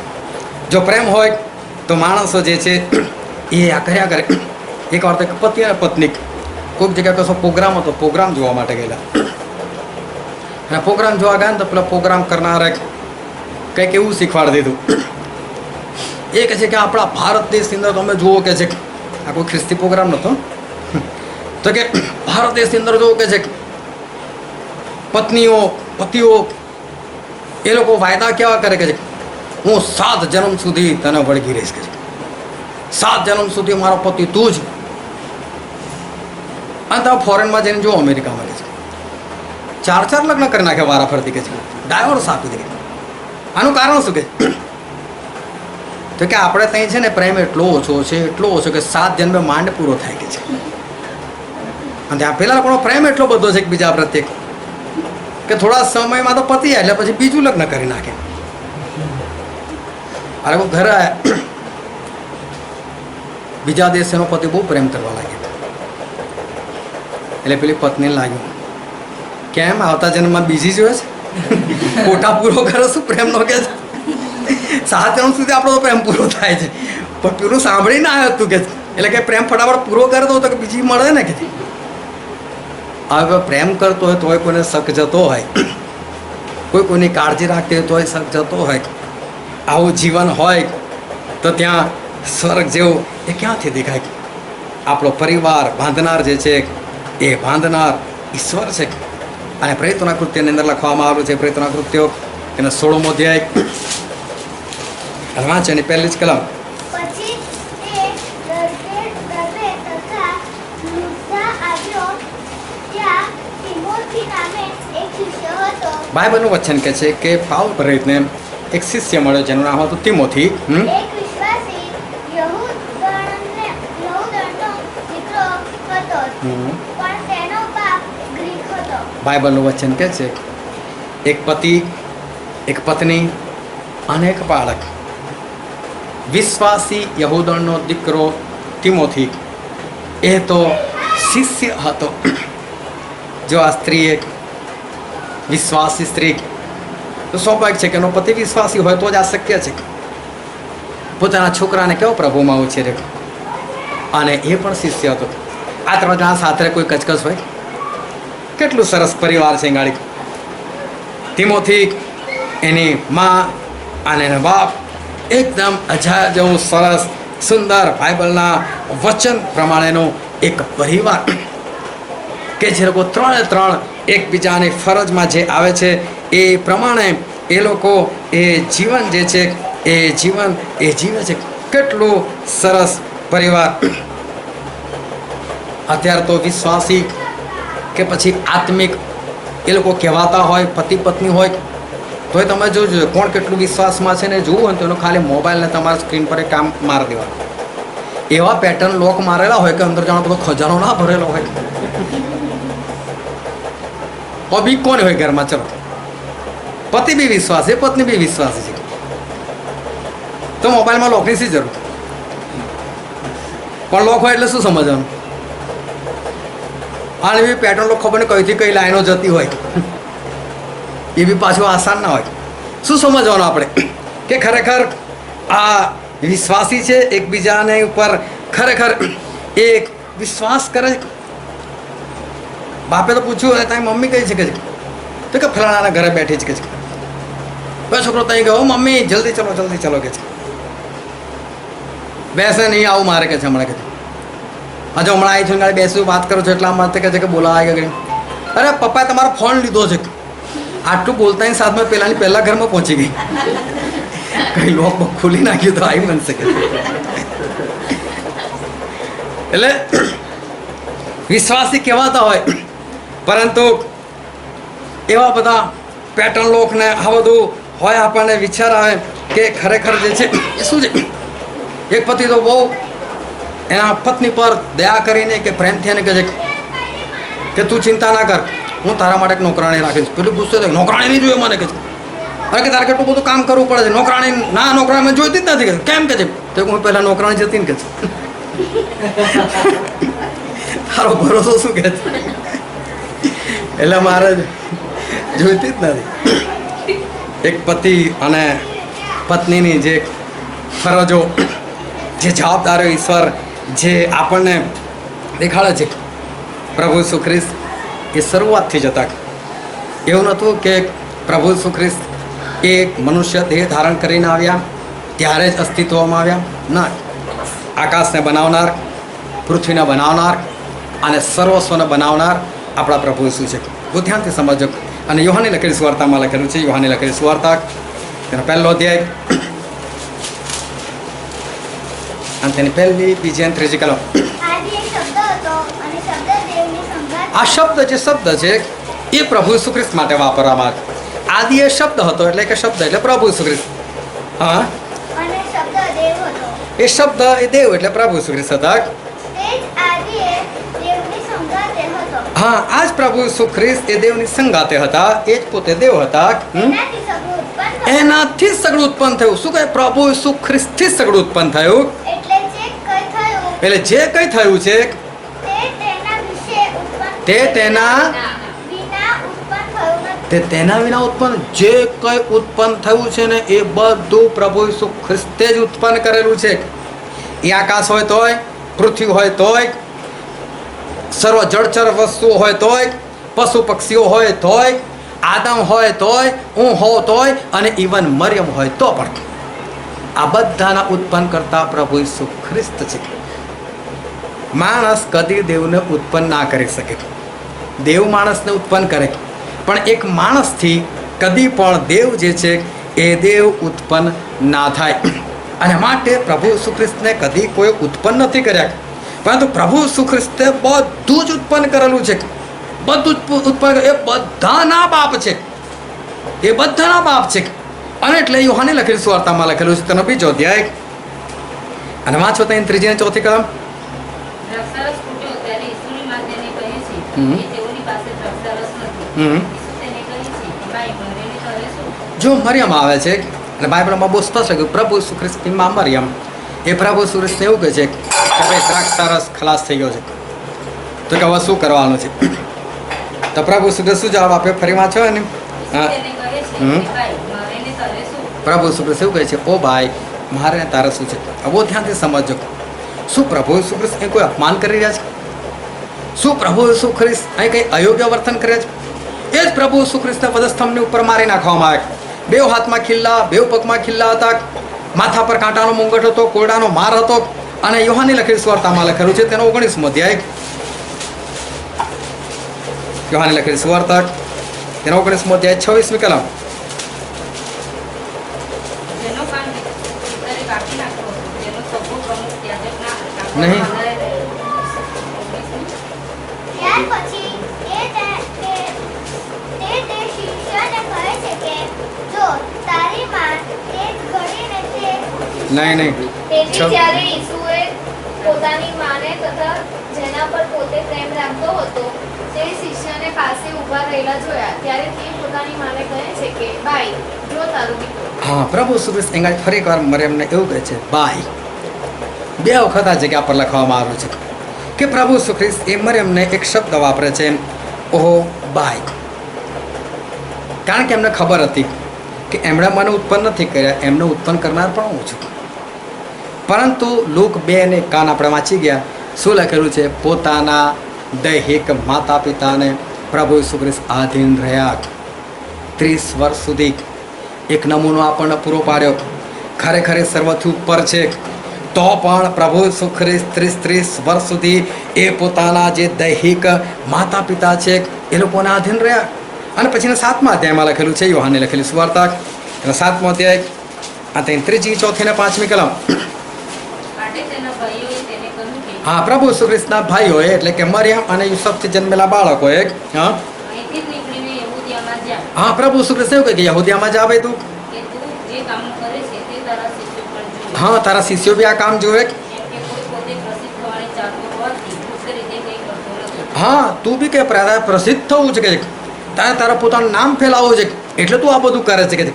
જો પ્રેમ હોય તો માણસો જે છે એ આ કર્યા કરે. એક વાર તો એક પતિ અને પત્ની કોઈક જગ્યાએ કશો પ્રોગ્રામ હતો, પ્રોગ્રામ જોવા માટે ગયેલા. અને પ્રોગ્રામ જોવા ગયા ને તો પેલા પ્રોગ્રામ કરનારે કંઈક એવું શીખવાડી દીધું. એ કહે છે કે આપણા ભારત દેશની અંદર તમે જુઓ કે છે, આ કોઈ ખ્રિસ્તી પ્રોગ્રામ નહોતો, તો કે ભારત દેશની અંદર જુઓ કે છે પત્નીઓ પતિઓ એ લોકો વાયદા કેવા કરે કે છે, હું 7 જન્મ સુધી તને વળગી રહીશ કે છે. 7 જન્મ સુધી મારો પતિ તું જ. અને તમે ફોરેનમાં જઈને જુઓ, અમેરિકામાં કે છે 4 લગ્ન કરી નાખે વારા ફરતી કે છે, ડાયવોર્સ આપી દે. આનું કારણ શું કે તો કે આપણે ત્યાં છે ને પ્રેમ એટલો ઓછો છે, એટલો ઓછો કે 7 જન્મે માંડ પૂરો થાય કે છે. અને ત્યાં પેલા લોકોનો પ્રેમ એટલો બધો છે કે બીજા પ્રત્યે કે થોડા સમયમાં તો પતિ જાય એટલે પછી બીજું લગ્ન કરી નાખે. અરે કોઈ ઘરે આવ્યા, બીજા દેશનો પતિ બહુ પ્રેમ કરવા લાગ્યો. એટલે પેલી પત્નીને લાગ્યું કેમ આવતા જન્મમાં બીજી જોઈએ છે, કોટા પૂરો કરો શું પ્રેમ નો કે છે. 7 જન્મ સુધી આપણો તો પ્રેમ પૂરો થાય છે, પણ પેલું સાંભળીને આવ્યો તું કે એટલે કે પ્રેમ ફટાફટ પૂરો કરી દો તો કે બીજી મળે ને કે. હવે પ્રેમ કરતો હોય તોય કોઈને શક જતો હોય, કોઈ કોઈની કાળજી રાખતી હોય તોય શક જતો હોય. આવું જીવન હોય તો ત્યાં સ્વર્ગ જેવું એ ક્યાંથી દેખાય? આપણો પરિવાર બાંધનાર જે છે એ બાંધનાર ઈશ્વર છે. અને પ્રેરિતોના કૃત્યની અંદર લખવામાં આવેલું છે, પ્રેરિતોના કૃત્યો એનો 16મો અધ્યાય વાંચે એની પહેલી જ કલમ. પછી તે દર્બે તથા લુદ્ધા આવ્યો. ત્યાં તિમોથી નામે બાઇબલનું વચન કહે છે કે પાઉલ પ્રેરિતને એક શિષ્ય મળ્યો જેનું નામ હતું તિમોથી. એક વિશ્વાસી યહૂદનો દીકરો હતો, પણ તેનો બાપ ગ્રીક હતો. બાઇબલનું વચન કહે છે એક પતિ, એક પત્ની અને એક બાળક. વિશ્વાસી યહૂદનો દીકરો તિમોથી એ તો શિષ્ય હતો. જો આ સ્ત્રી એક વિશ્વાસી સ્ત્રી, તો સ્વાભાવિક છે કે એનો પતિ વિશ્વાસી હોય તો જ આ શક્ય છે. પોતાના છોકરાને કેવો પ્રભુમાં ઉછેરે, અને એ પણ શિષ્ય હતો. આ ત્રણ જણા સાથે કોઈ કચકચ હોય? કેટલું સરસ પરિવાર છે ગાડી. તિમોથી, એની મા અને એના બાપ, એકદમ અજાયબ જેવું સરસ સુંદર બાઇબલના વચન પ્રમાણેનો એક પરિવાર કે જે લોકો ત્રણે ત્રણ એકબીજાની ફરજમાં જે આવે છે એ પ્રમાણે એ લોકો એ જીવન જે છે એ જીવન એ જીવે છે. કેટલું સરસ પરિવાર. અત્યારે તો વિશ્વાસી કે પછી આત્મિક એ લોકો કહેવાતા હોય, પતિ પત્ની હોય, તોય તમે જોજો કોણ કેટલું વિશ્વાસમાં છે ને જોવું હોય તો એનો ખાલી મોબાઈલને તમારા સ્ક્રીન પર એક કામ મારી દેવાનું. એવા પેટર્ન લોક મારેલા હોય કે અંદર જાણો બધો ખજાનો ના ભરેલો હોય. બી કોણ હોય ઘરમાં? ચલો, પતિ બી વિશ્વાસી, પત્ની બી વિશ્વાસી છે, તો મોબાઈલમાં લોકની શી જરૂર? પણ લોક હોય એટલે શું સમજવાનું? અને બી પેટર્ન લોક ખબર ને કઈથી કઈ લાઈનો જતી હોય, એ બી પાછું આસાન ના હોય. શું સમજવાનું આપણે કે ખરેખર આ વિશ્વાસી છે, એકબીજાને ઉપર ખરેખર એક વિશ્વાસ કરે. બાપે તો પૂછ્યું તારી મમ્મી કઈ છે કે તો કે ફલાણાના ઘરે બેઠી જ કે છે. બસ છોકરો ત્યાં ગયો, મમ્મી જલ્દી ચલો જલ્દી ચલો કે છે. બેસે નહીં, આવું મારે કે છે હમણાં કે છે. હજુ હમણાં આવી છું ગાડી બેસું વાત કરું છું એટલા માટે કહે છે કે બોલાવા આવી ગઈ. અરે પપ્પાએ તમારો ફોન લીધો છે. આટલું બોલતાની સાથમાં પેલાની પહેલા ઘરમાં પહોંચી ગઈ. કઈ લોક ખોલી નાખ્યું તો આવી બનશે કે. એટલે વિશ્વાસી કહેવાતા હોય, પરંતુ એવા બધા પેટર્ન લોકને આ બધું હોય આપણને વિચાર આવે કે ખરેખર જે છે એ શું છે. એક પતિ તો બહુ એના પત્ની પર દયા કરીને કે પ્રેમથી એને કહે છે કે તું ચિંતા ના કર, હું તારા માટે એક નોકરાણી રાખીશ. પેલું પૂછતો હતો નોકરાણી નહીં જોઈએ મને કે છે. અરે કે તારે કેટલું બધું કામ કરવું પડે છે. નોકરાણી ના, નોકરાણી મેં જોઈતી જ નથી કે કેમ કે છે. તો હું પહેલાં નોકરાણી જતી ને કે છે. તારો ભરોસો શું કે છે? એટલે મારે જોઈતી જ નથી. એક પતિ અને પત્નીની જે ફરજો, જે જવાબદારીઓ ઈશ્વર જે આપણને દેખાડે છે, પ્રભુ ઈસુ ખ્રિસ્ત એ શરૂઆતથી જ હતા. એવું નહોતું કે પ્રભુ ઈસુ ખ્રિસ્ત એ મનુષ્ય દેહ ધારણ કરીને આવ્યા ત્યારે જ અસ્તિત્વમાં આવ્યા. ના, આકાશને બનાવનાર, પૃથ્વીને બનાવનાર અને સર્વસ્વને બનાવનાર આપણા પ્રભુ ઈસુ છે. બહુ ધ્યાનથી સમજો. અને યોહાનની લખેલી સુવાર્તામાં લખેલું છે, યોહાનની લખેલી સુવાર્તા તેનો પહેલો અધ્યાય અને તેની પહેલી, બીજી અને ત્રીજી કલમ. આદિ એક શબ્દ હતો, અને શબ્દ દેવની સંગાત. આ શબ્દ જે શબ્દ છે એ પ્રભુ ઈસુ ખ્રિસ્ત માટે વાપરવામાં આવે. આદિ એ શબ્દ હતો એટલે કે શબ્દ એટલે પ્રભુ ઈસુ ખ્રિસ્ત. હા, અને શબ્દ દેવ હતો. એ શબ્દ એ દેવ એટલે પ્રભુ ઈસુ ખ્રિસ્ત હતા. તે જ આદિએ દેવની સંગાતે હતો. હા, આ જ પ્રભુ ઈસુ ખ્રિસ્ત એ દેવની સંગાતે હતા, એ જ પોતે દેવ હતા. એનાથી સગું ઉત્પન્ન થયું. એનાથી જ સગળું ઉત્પન્ન થયું. શું કહે? પ્રભુ ઈસુ ખ્રિસ્તથી જ સગળું ઉત્પન્ન થયું. એટલે જે કંઈ થયું એટલે જે કંઈ થયું છે તે તેના વિશે ઉત્પન્ન તે તેના વિના ઉત્પન્ન થયું નથી. તે તેના વિના ઉત્પન્ન, જે કંઈ ઉત્પન્ન થયું છે ને એ બધું પ્રભુ ઈસુ ખ્રિસ્તે જ ઉત્પન્ન કરેલું છે. એ આકાશ હોય તોય, પૃથ્વી હોય તોય, સર્વ જળચર વસ્તુઓ હોય તોય, પશુ પક્ષીઓ હોય તોય, આદમ હોય તોય, હું હોઉં તોય, અને ઇવન મરિયમ હોય તો પણ આ બધાના ઉત્પન્ન કરતા પ્રભુ ઈસુ ખ્રિસ્ત છે. માણસ કદી દેવને ઉત્પન્ન ના કરી શકે. દેવ માણસને ઉત્પન્ન કરે, પણ એક માણસથી કદી પણ દેવ જે છે એ દેવ ઉત્પન્ન ના થાય. અને માટે પ્રભુ ઈસુ ખ્રિસ્તને કદી કોઈ ઉત્પન્ન નથી કર્યા, પરંતુ પ્રભુ ઈસુ ખ્રિસ્તે બધું જ ઉત્પન્ન કરેલું છે. બધું જ ઉત્પન્ન, એ બધાના બાપ છે. એ બધાના બાપ છે. અને એટલે યુહાને લખેલું સુવાર્તામાં લખેલું છે તેનો 2 અધ્યાય અને વાંચો ત્યાં 3 અને 4 કલમ. દ્રાક્ષારસ ફૂટ્યો ત્યારે ઈસુની માં તેને કહે છે હમ. કે તેઓની પાસે દ્રાક્ષારસ નથી. હમ. ઈસુ તેને કહે છે કે ભાઈ મરેને કરે શું? જો મરિયમ આવે છે અને બાઇબલમાં બહુ સ્પષ્ટ લખ્યું પ્રભુ ઈસુ ખ્રિસ્તીમાં મરિયમ એ પ્રભુ ઈસુ ખ્રિસ્તને એવું કહે છે કે ભાઈ દ્રાક્ષારસ ખલાસ થઈ ગયો છે તો કે હવે શું કરવાનું છે. તો પ્રભુ ઈસુ ખ્રિસ્ત શું જવાબ આપ્યો ફરી વાંચો ને. ઈસુ હા. તેને કહે છે હમ. કે ભાઈ મરેને કરે શું? પ્રભુ ઈસુ ખ્રિસ્ત એવું કહે છે ઓ ભાઈ મારે ને તારે શું છે. હવે બહુ ધ્યાનથી સમજો શું પ્રભુ ઈસુ ખ્રિસ્ત અહીં કોઈ અપમાન કરી રહ્યા છે? શું પ્રભુ ઈસુ ખ્રિસ્ત અહીં કંઈ અયોગ્ય વર્તન કરે છે? એ જ પ્રભુ ઈસુ ખ્રિસ્તને વધસ્તંભની ઉપર મારી નાખવામાં આવે. 2 હાથમાં ખિલ્લા 2 પગમાં ખિલ્લા હતા, માથા પર કાંટાનો મુંગટ હતો, કોરડાનો માર હતો. અને યોહાનની લખેલી સુવાર્તામાં લખેલું છે તેનો 19મો અધ્યાય. યોહાનની લખેલી સુવાર્તા તેનો 19મો અધ્યાય 26મી કલમ. જેનો કાન પિતરે કાપી નાખ્યો હતો, જેનો સભ્યો પ્રમુખ યાજકના નહીં. આધારે ત્યાર પછી તે શિષ્યને કહે છે કે જો તારી માં તે જ ઘડીને તે નહીં તેથી જ્યારે ઈસુએ પોતાની માને તથા જેના પર પોતે પ્રેમ રાખતો હતો તે શિષ્યને પાસે ઊભા રહેલા જોયા ત્યારે તે પોતાની માને કહે છે કે ભાઈ જો તારો દીકરો. હા પ્રભુ ઈસુ ખ્રિસ્ત અહીં ફરી એકવાર મરિયમને એવું કહે છે બાય. 2 વખત આ જગ્યા પર લખવામાં આવ્યું છે કે પ્રભુ ઈસુ ખ્રિસ્ત એ મરિયમને એક શબ્દ વાપરે છે ઓહો બાય. કારણ કે એમને ખબર હતી કે એમણે મને ઉત્પન્ન નથી કર્યા, એમને ઉત્પન્ન કરનાર પણ હું છું. પરંતુ લુક 2 ને કાન આપણે વાંચી ગયા શું લખેલું છે પોતાના દૈહિક માતા પિતાને પ્રભુ ઈસુ ખ્રિસ્ત આધીન રહ્યા 30 વર્ષ સુધી. એક નમૂનો આપણને પૂરો પાડ્યો. ખરેખર એ સર્વથી ઉપર છે તો પણ પ્રભુ ઈસુ ખ્રિસ્ત 30 વર્ષ સુધી એ પોતાના જે દૈહિક માતા પિતા છે એ લોકોને આધીન રહ્યા. અને પછીના 7મા અધ્યાયમાં લખેલું છે યોહાને લખેલી સુવાર્તા એનો 7મો અધ્યાય આ 3, 4 અને 5મી કલમ. માટે તેના ભાઈઓએ તેને કહ્યું કે હા પ્રભુ ઈસુ ખ્રિસ્તના ભાઈઓએ એટલે કે મરિયમ અને યુસફથી જન્મેલા બાળકોએ હા અહીંથી જ નીકળીને યહૂદિયામાં જા હા પ્રભુ ઈસુ ખ્રિસ્ત એવું કહે કે યહૂદિયામાં જા ભાઈ તું. કે તું જે કામ કરે છે તે તારા શિષ્યો પણ જુએ. હા તારા શિષ્યો બી આ કામ જોવે. એમ કે કોઈ પોતે પ્રસિદ્ધ થવાની ચાહતો હોવાથી ગુપ્ત રીતે કંઈ કરતો નથી. હા તું બી કે પ્રસિદ્ધ થવું છે કે તારે તારા પોતાનું નામ ફેલાવવું છે એટલે તું આ બધું કરે છે કે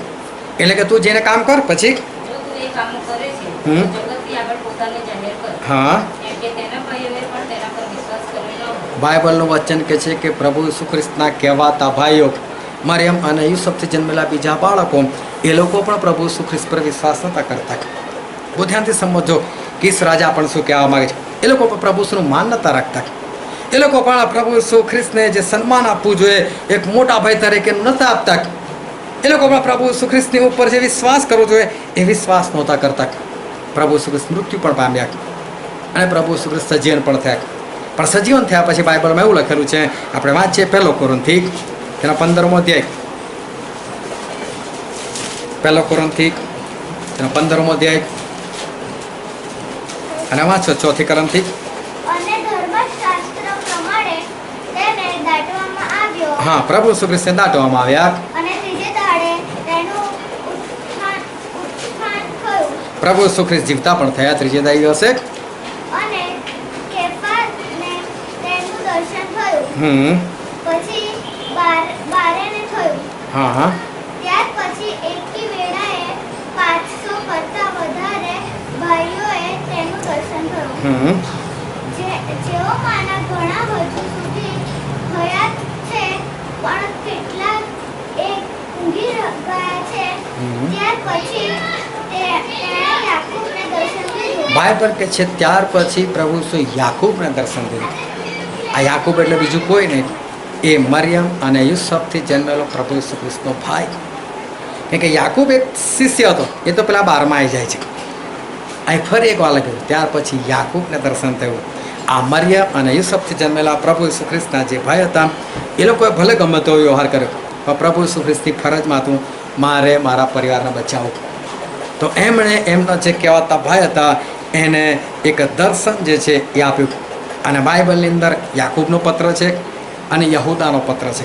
એટલે કે તું જેને કામ કર પછી જો તું એ કામ કરે છે હમ. તો જગતથી આગળ પોતાને જાહેર કર. હા એમ કે તેના ભાઈઓએ પણ તેના પર વિશ્વાસ કર્યો ન હતો. બાઇબલનું વચન કહે છે કે પ્રભુ ઈસુ ખ્રિસ્તના કહેવાતા ભાઈઓ મરિયમ અને યુસફથી જન્મેલા બીજા બાળકો એ લોકો પણ પ્રભુ ઈસુ ખ્રિસ્ત પર વિશ્વાસ નતા કરતા. બહુ ધ્યાનથી સમજો કિસ રાજા પણ શું કહેવા માગે છે એ લોકો પણ પ્રભુ ઈસુનું માન નતા રાખતા. એ લોકો પણ પ્રભુ ઈસુ ખ્રિસ્તને જે સન્માન આપવું જોઈએ એક મોટા ભાઈ તરીકે નતા આપતા. એ લોકો પણ પ્રભુ ઈસુ ખ્રિસ્તની ઉપર જે વિશ્વાસ કરવો જોઈએ એ વિશ્વાસ નહોતા કરતા. પ્રભુ ઈસુ ખ્રિસ્ત મૃત્યુ પણ પામ્યા અને પ્રભુ ઈસુ ખ્રિસ્ત સજીવન પણ થયા. પણ સજીવન થયા પછી બાઇબલમાં એવું લખેલું છે આપણે વાંચીએ 1 કોરિન્થી તેના 15મો અધ્યાય. 1 કોરિન્થી તેના 15મો અધ્યાય અને વાંચો 4થી કલમથી. અને ધર્મશાસ્ત્ર પ્રમાણે તેને દાટવામાં આવ્યો હા પ્રભુ ઈસુ ખ્રિસ્તને દાટવામાં આવ્યા. અને ત્રીજે દાડે તેનું ઉત્થાન થયું પ્રભુ ઈસુ ખ્રિસ્ત જીવતા પણ થયા ત્રીજે દાડે હશે. અને કેફાને તેનું દર્શન થયું પછી બારેને થયું. હા ત્યાર પછી એકી વેળાએ 500 કરતાં વધારે ભાઈઓએ તેનું દર્શન થયું. જેઓમાંના ઘણા હજુ સુધી હયાત છે પણ કેટલાક એક ઊંઘી ગયા છે. ત્યાર પછી તેણે યાકૂબને દર્શન દીધું. બાઇબલ કે છે ત્યાર પછી પ્રભુ ઈસુ યાકૂબને દર્શન દીધું. આ યાકૂબ એટલે બીજું કોઈ નહીં એ મરિયમ અને યુસફથી જન્મેલો પ્રભુ ઈસુ ખ્રિસ્તનો ભાઈ. કેમ કે યાકૂબ એક શિષ્ય હતો એ તો પેલા 12માં આવી જાય છે. અહીં ફરી એક વાર લખ્યું ત્યાર પછી યાકૂબને દર્શન થયું. આ મરિયમ અને યુસફથી જન્મેલા પ્રભુ ઈસુ ખ્રિસ્તના જે ભાઈ હતા એ લોકોએ ભલે ગમે તેવો વ્યવહાર કર્યો પણ પ્રભુ ઈસુ ખ્રિસ્તની ફરજમાં હતું મારે મારા પરિવારને બચાવવું. તો એમણે એમના જે કહેવાતા ભાઈ હતા એને એક દર્શન જે છે એ આપ્યું. અને બાઇબલની અંદર યાકૂબનો પત્ર છે અને યહૂદાનો પત્ર છે.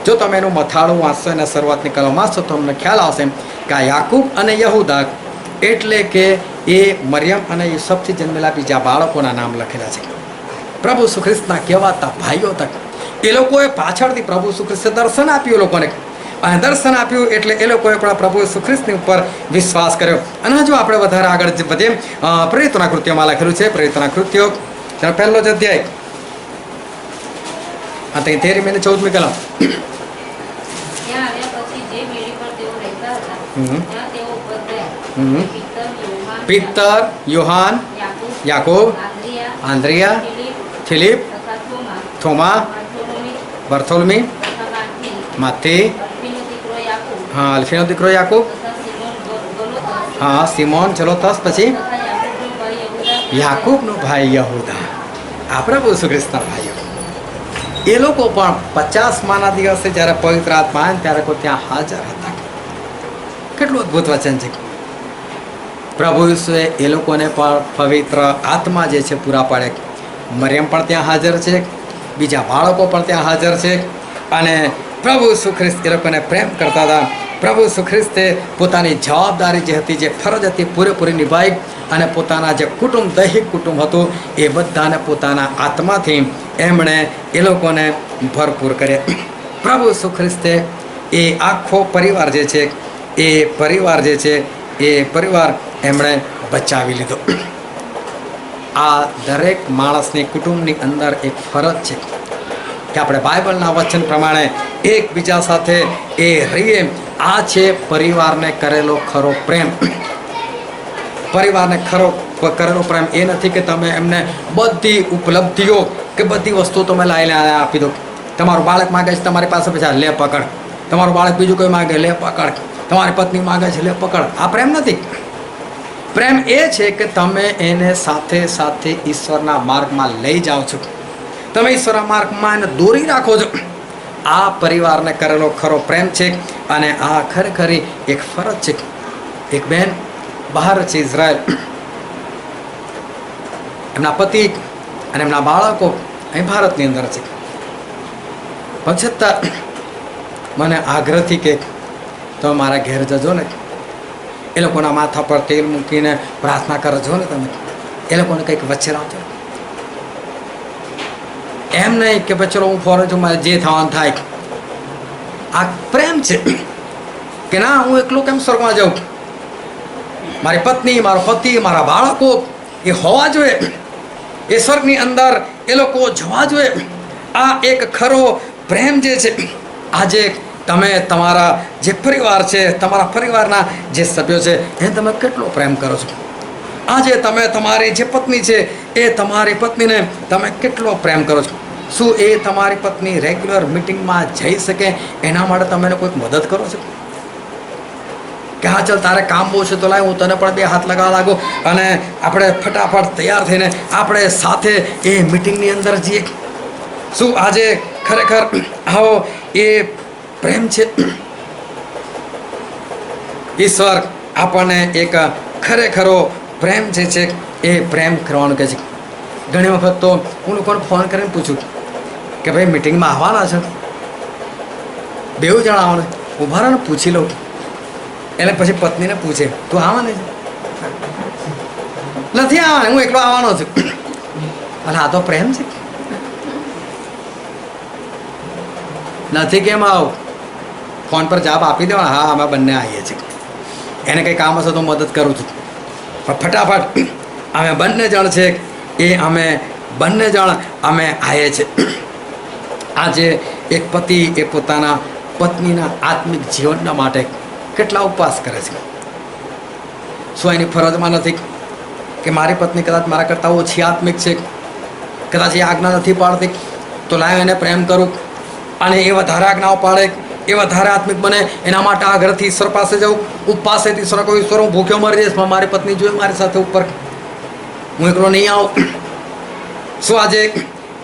જો તમે એનું મથાળું વાંચશો અને શરૂઆતની કલમ વાંચશો તો તમને ખ્યાલ આવશે કે આ યાકૂબ અને યહૂદા એટલે કે એ મરિયમ અને યુસુફથી જન્મેલા બીજા બાળકોના નામ લખેલા છે. પ્રભુ ઈસુ ખ્રિસ્તના કહેવાતા ભાઈઓ તક એ લોકોએ પાછળથી પ્રભુ ઈસુ ખ્રિસ્તે દર્શન આપ્યું એ લોકોને, અને દર્શન આપ્યું એટલે એ લોકોએ પણ પ્રભુ ઈસુ ખ્રિસ્તની ઉપર વિશ્વાસ કર્યો. અને હજુ આપણે વધારે આગળ વધીએ, પ્રેરિતોના કૃત્યોમાં લખેલું છે, પ્રેરિતોના કૃત્યો તેનો પહેલો જ અધ્યાય આ 13મી અને 14મી કલમ. ત્યાં આવ્યા પછી જે બેડી પર તેઓ રહેતા હતા હમ. ત્યાં તેઓ ઉપર ગયા. હમ. પિત્તર, યોહાન, પિત્તર, યોહાન, યાકૂબ, યાકૂબ, આંદ્રિયા, આંદ્રિયા, ફિલિપ ફિલિપ, તથા થોમા, બાર્થોલોમી બર્થોલમી, તથા માથી, માથી, અલ્ફીનો દીકરો યાકૂબ હા અલ્ફીનો દીકરો યાકૂબ, તથા સિમોન ગલોતસ હા સિમોન ચલોતસ, પછી તથા યાકૂબનો ભાઈ યહૂદા યાકૂબનો ભાઈ યહૂદા. આ પ્રભુ ઈસુ ખ્રિસ્તના ભાઈઓ એ લોકો પણ 50માના દિવસે જ્યારે પવિત્ર આત્મા આવે ને ત્યારે કોઈ ત્યાં હાજર હતા. કેટલું અદ્ભુત વચન છે. પ્રભુ ઈસુએ એ લોકોને પણ પવિત્ર આત્મા જે છે પૂરા પાડે. મરિયમ પણ ત્યાં હાજર છે, બીજા બાળકો પણ ત્યાં હાજર છે, અને પ્રભુ ઈસુ ખ્રિસ્ત એ લોકોને પ્રેમ કરતા હતા. પ્રભુ ઈસુ ખ્રિસ્તે પોતાની જવાબદારી જે હતી, જે ફરજ હતી, પૂરેપૂરી નિભાઈ, અને પોતાના જે કુટુંબ, દૈહિક કુટુંબ હતું એ બધાને પોતાના આત્માથી એમણે એ લોકોને ભરપૂર કર્યા. પ્રભુ ઈસુ ખ્રિસ્તે એ આખો પરિવાર જે છે એ પરિવાર એમણે બચાવી લીધો. આ દરેક માણસની કુટુંબની અંદર એક ફરજ છે કે આપણે બાઇબલના વચન પ્રમાણે એકબીજા સાથે એ રહીએ. આ છે પરિવારને કરેલો ખરો પ્રેમ. પરિવારને કરેલો પ્રેમ એ નથી કે તમે એમને બધી ઉપલબ્ધિઓ કે બધી વસ્તુઓ તમે લાવીને આપી દો. તમારું બાળક માગે છે તમારી પાસે, પછી લે પકડ. તમારું બાળક બીજું કોઈ માગે, લે પકડ. તમારી પત્ની માગે છે, લે પકડ. આ પ્રેમ નથી. પ્રેમ એ છે કે તમે એને સાથે સાથે ઈશ્વરના માર્ગમાં લઈ જાઓ છો, તમે ઈશ્વરના માર્ગમાં એને દોરી રાખો છો. આ પરિવારને કરેલો ખરો પ્રેમ છે, અને આ ખરેખરી એક ફરજ છે. એક બેન બહાર છે, ઇઝરાયલ, એમના પતિ અને એમના બાળકો અહીં ભારતની અંદર છે, પણ છતાં મને આગ્રહથી કે તમે મારા ઘેર જજો ને, એ લોકોના માથા પર તેલ મૂકીને પ્રાર્થના કરજો ને, તમે એ લોકોને કંઈક વચ્ચે લાવજો. એમ નહીં કે ભાઈ ચલો હું ફોરેન છું, મારે જે થવાનું થાય. આ પ્રેમ છે કે ના, હું એકલો કેમ સ્વર્ગમાં જાઉં, મારી પત્ની, મારો પતિ, મારા બાળકો એ હોવા જોઈએ, એ સ્વર્ગની અંદર એ લોકો જવા જોઈએ. આ એક ખરો પ્રેમ જે છે. આજે તમે તમારા જે પરિવાર છે, તમારા પરિવારના જે સભ્યો છે એને તમે કેટલો પ્રેમ કરો છો. આજે તમે તમારી જે પત્ની છે એ તમારી પત્નીને તમે કેટલો પ્રેમ કરો છો. શું એ તમારી પત્ની રેગ્યુલર મિટિંગમાં જઈ શકે એના માટે તમે એને કોઈક મદદ કરો છો કે હા ચાલ તારે કામ બહુ છે તો લાય હું તને પણ 2 હાથ લગાવવા લાગો અને આપણે ફટાફટ તૈયાર થઈને આપણે સાથે એ મિટિંગની અંદર જઈએ? શું આજે ખરેખર આવો એ પ્રેમ છે? ઈશ્વર આપણને એક ખરેખરો પ્રેમ જે છે એ પ્રેમ કરવાનું કહે છે. ઘણી વખત તો હું લોકોને ફોન કરીને પૂછું કે ભાઈ મિટિંગમાં આવવાના છે, 2 જણા આવવાના, ઊભા રહો ને પૂછી લઉં. એટલે પછી પત્નીને પૂછે તું આવવાની છે? નથી આવવાની, હું એકલો આવવાનો છું. અને આ તો પ્રેમ છે. નથી કેમ આવો, ફોન પર જવાબ આપી દેવાના, હા અમે બંને આવીએ છીએ. એને કંઈ કામ હશે તો મદદ કરું છું, પણ ફટાફટ અમે બંને જણ છે એ અમે બંને જણ અમે આવીએ છીએ. આજે એક પતિ એ પોતાના પત્નીના આત્મિક જીવનના માટે કેટલા ઉપવાસ કરે છે. શું એની ફરજમાં નથી કે મારી પત્ની કદાચ મારા કરતાં ઓછી આત્મિક છે, કદાચ એ આજ્ઞા નથી પાડતી, તો લાવ એને પ્રેમ કરું અને એ વધારે આજ્ઞાઓ પાડે, એ વધારે આત્મિક બને, એના માટે આ ઘરથી ઈશ્વર પાસે જવું, ઉપવાસેથી ઈશ્વર કોઈ ઈશ્વર હું ભૂખ્યો મરી જઈશ પણ મારી પત્ની જોઈએ મારી સાથે ઉપર, હું એકલો નહીં આવું. શું આજે